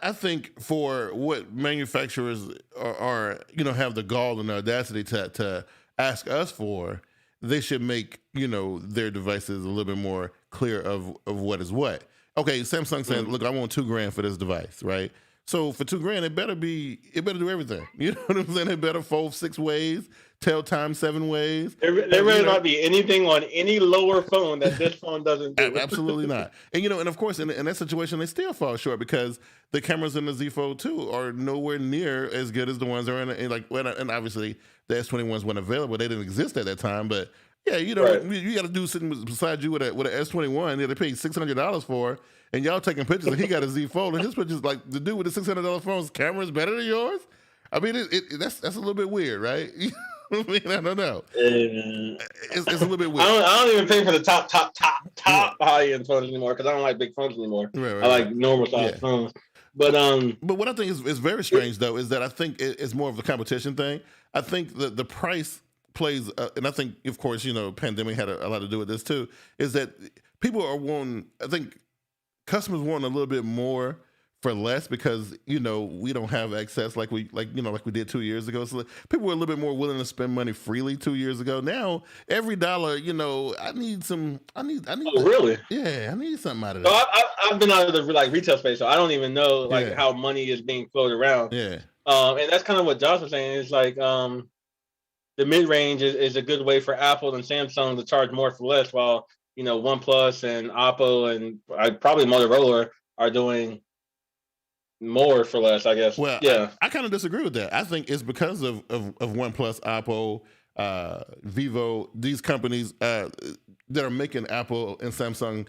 I think for what manufacturers are have the gall and the audacity to ask us for, they should make their devices a little bit more clear of what is what. Okay, Samsung saying, look, I want $2,000 for this device, right? So for $2,000, it better do everything. You know what I'm saying? It better fold 6 ways, tell time 7 ways. There really not be anything on any lower phone that this phone doesn't do. Absolutely not. And and of course, in that situation, they still fall short because the cameras in the Z Fold 2 are nowhere near as good as the ones that are and obviously the S21s weren't available. They didn't exist at that time, but yeah, you got to do sitting beside you with an S21 that they paid $600 for, and y'all taking pictures, and he got a Z Fold, and his pictures like the dude with the $600 phone's camera is better than yours. I mean, that's a little bit weird, right? I mean, I don't know. It's a little bit weird. I don't even pay for the top high-end phones anymore because I don't like big phones anymore. Right. I like normal size phones. But what I think is very strange though is that I think it's more of a competition thing. I think the price plays, and I think of course pandemic had a lot to do with this too. Is that people are wanting? I think customers want a little bit more for less because we don't have access like we did 2 years ago. So people were a little bit more willing to spend money freely 2 years ago. Now every dollar, I need some. I need. Oh, really? Yeah, I need something out of that. So I've been out of the retail space, so I don't even know how money is being floated around. Yeah. And that's kind of what Josh was saying. Is like the mid range is a good way for Apple and Samsung to charge more for less, while OnePlus and Oppo and probably Motorola are doing more for less, I guess. Well, yeah, I kind of disagree with that. I think it's because of OnePlus, Oppo, Vivo, these companies that are making Apple and Samsung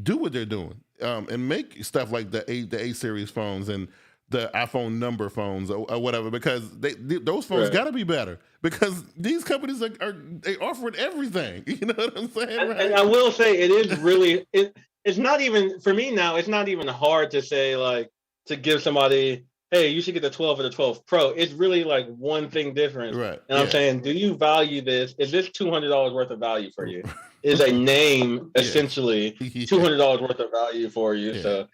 do what they're doing and make stuff like the A series phones and the iPhone number phones or whatever, because those phones got to be better because these companies they offering everything. You know what I'm saying? Right? And I will say it is really it's not even for me now. It's not even hard to say to give somebody, hey, you should get the 12 or the 12 Pro. It's really like one thing different. Right. And I'm saying, do you value this? Is this $200 worth of value for you? Is a name essentially $200 worth of value for you? Yeah. So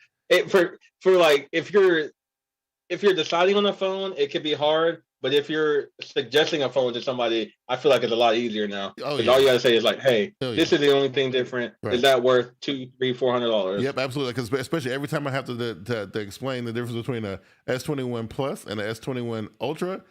if you're deciding on a phone, it could be hard. But if you're suggesting a phone to somebody, I feel like it's a lot easier now. Because all you got to say is like, hey, this is the only thing different. Right. Is that worth $200, $300, $400? Yep, absolutely. Because especially every time I have to explain the difference between a S21 Plus and a S21 Ultra,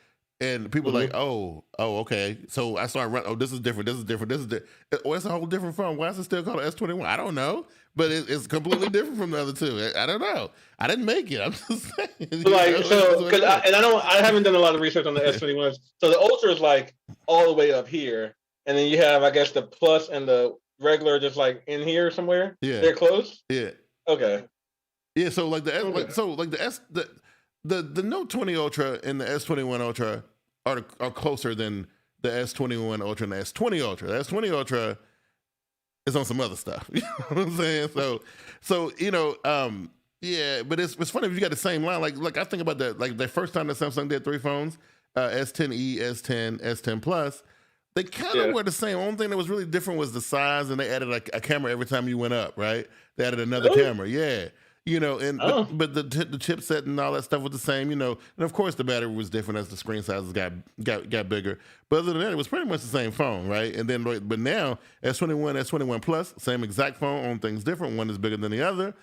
and people are like, oh, okay. So I start running, this is different, this is different. Oh, it's a whole different phone. Why is it still called an S21? I don't know. But it's completely different from the other two. I don't know. I didn't make it. I'm just saying. I haven't done a lot of research on the S21s. So the Ultra is like all the way up here, and then you have, I guess, the Plus and the regular just like in here somewhere. Yeah, they're close. Yeah. Okay. Yeah. So like the Note 20 Ultra and the S21 Ultra are closer than the S21 Ultra and the S20 Ultra. The S20 Ultra is on some other stuff. You know what I'm saying? So yeah, but it's funny if you got the same line. Like I think about that. Like the first time that Samsung did 3 phones, S10e, S10, S10 Plus, they kind of were the same. Only thing that was really different was the size, and they added a camera every time you went up. Right? They added another camera. Yeah. But the chipset and all that stuff was the same, and of course the battery was different as the screen sizes got bigger. But other than that, it was pretty much the same phone, right? And then, but now S21, S21 Plus, same exact phone, on things different. One is bigger than the other,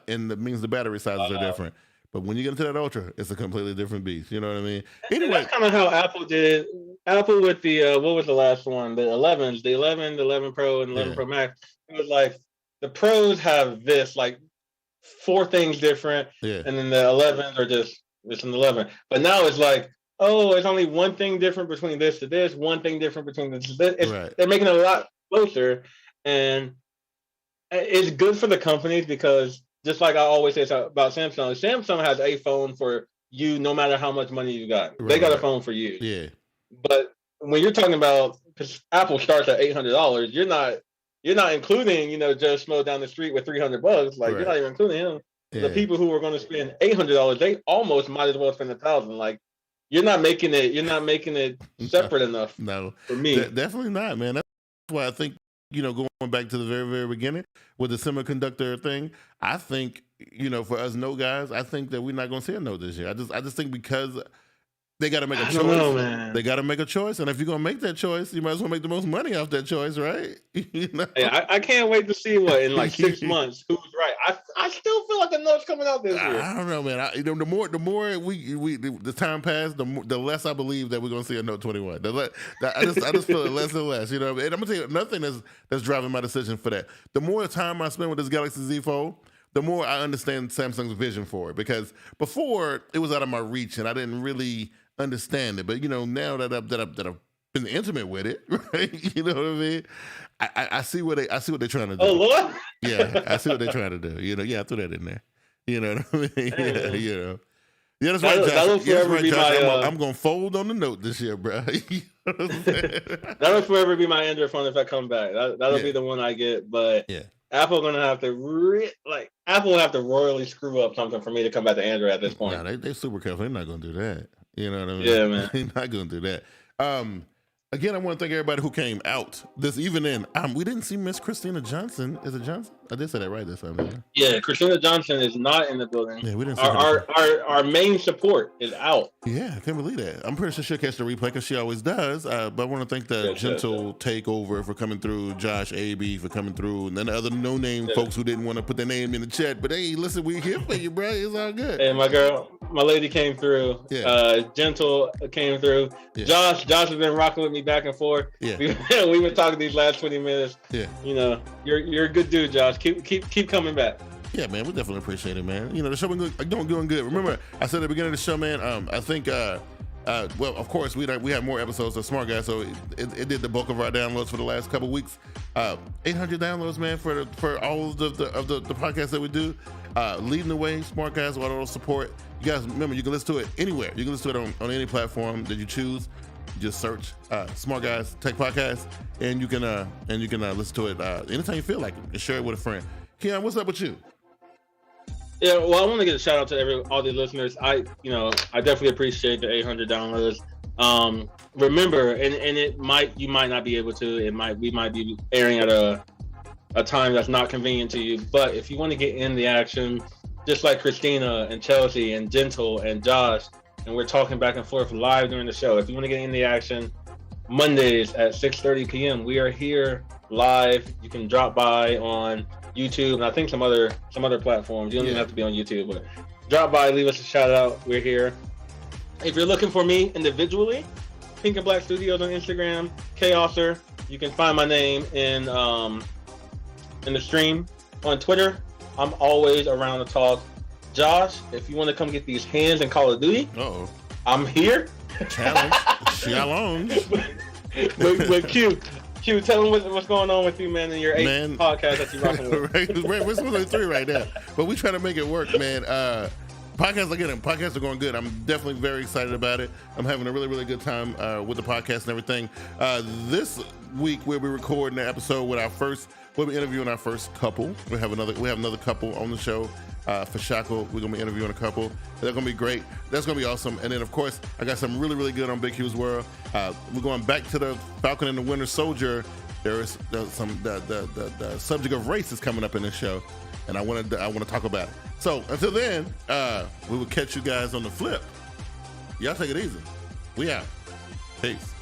and that means the battery sizes are different. But when you get into that Ultra, it's a completely different beast. You know what I mean? Anyway, that's kind of how Apple did. Apple with the what was the last one? The 11s, the 11, the 11 Pro, and 11 Pro Max. It was like the Pros have this 4 things different, and then the 11s are just an 11. But now it's like, it's only one thing different between this to this, one thing different between this to this. They're making it a lot closer, and it's good for the companies because just like I always say about Samsung, Samsung has a phone for you no matter how much money you got. They got a phone for you. Yeah. But when you're talking about, because Apple starts at $800, you're not including, Joe Schmo down the street with $300. You're not even including him. Yeah. The people who are going to spend $800, they almost might as well spend $1,000. You're not making it separate enough. No, for me, definitely not, man. That's why I think going back to the very, very beginning with the semiconductor thing, I think, for us note guys, I think that we're not going to see a note this year. I just think because they got to make a choice. I don't know, man. They got to make a choice, and if you're gonna make that choice, you might as well make the most money off that choice, right? Hey, I can't wait to see what in like 6 months who's right. I still feel like the note's coming out this year. I don't know, man. The more the time passed, the less I believe that we're gonna see a Note 21. I just feel it less and less. And I'm gonna tell you another thing that's driving my decision for that. The more time I spend with this Galaxy Z Fold, the more I understand Samsung's vision for it. Because before it was out of my reach, and I didn't really understand it, but now that I've been intimate with it, right? You know what I mean? I see what they're trying to do. Oh Lord, yeah, I see what they're trying to do. I threw that in there. You know what I mean? Yeah, that's right, Josh. I'm gonna fold on the Note this year, bro. You know what I'm saying? That'll forever be my Android phone if I come back. That'll be the one I get, but yeah. Apple gonna have to Apple will have to royally screw up something for me to come back to Android at this point. Nah, they're super careful. They're not gonna do that. You know what I mean? Yeah, man. They're not gonna do that. Again, I want to thank everybody who came out this evening. We didn't see Miss Christina Johnson. Is it Johnson? I did say that right this time. Didn't I? Yeah, Christina Johnson is not in the building. Yeah, we didn't see our main support is out. Yeah, I can't believe that. I'm pretty sure she'll catch the replay because she always does. But I want to thank the gentle takeover for coming through, Josh, AB for coming through, and then the other no-name folks who didn't want to put their name in the chat. But hey, listen, we're here for you, bro. It's all good. Hey, my lady came through. Yeah. Gentle came through. Yeah. Josh has been rocking with me back and forth. Yeah. We've been talking these last 20 minutes. Yeah. You're a good dude, Josh. Keep coming back. Yeah, man, we definitely appreciate it, man. The show been doing good. Remember, I said at the beginning of the show, man. I think, well, of course, we have more episodes of Smart Guyz, so it did the bulk of our downloads for the last couple weeks. 800 downloads, man, for all of the podcasts that we do. Leading the way, Smart Guyz, auto support. You guys remember, you can listen to it anywhere. You can listen to it on any platform that you choose. Just search Smart Guyz Tech Podcast, and you can listen to it anytime you feel like it, and share it with a friend. Keon, what's up with you? Yeah, well, I want to give a shout out to all the listeners. I definitely appreciate the 800 downloads. Remember, and you might not be able to. We might be airing at a time that's not convenient to you. But if you want to get in the action, just like Christina and Chelsea and Gentle and Josh, and we're talking back and forth live during the show. If you want to get in the action, Mondays at 6:30 p.m. we are here live. You can drop by on YouTube and I think some other platforms. You don't even have to be on YouTube, but drop by, leave us a shout out. We're here. If you're looking for me individually, Pink and Black Studios on Instagram, K-Author. You can find my name in the stream. On Twitter, I'm always around to talk. Josh, if you want to come get these hands in Call of Duty, I'm here. Challenge. But Q, tell them what's going on with you, man, in your 8 podcast that you're rocking with. We're supposed to be 3 right now, but we try to make it work, man. Podcasts are going good. I'm definitely very excited about it. I'm having a really, really good time with the podcast and everything. This week we'll be recording an episode with we'll be interviewing our first couple. We have another couple on the show. For Shackle, we're gonna be interviewing a couple. They're gonna be great. That's gonna be awesome. And then of course, I got some really, really good on biggqsworld. We're going back to the Falcon and the Winter Soldier. There is the subject of race is coming up in this show, and I want to talk about it. So until then, we will catch you guys on the flip. Y'all take it easy. We out. Peace.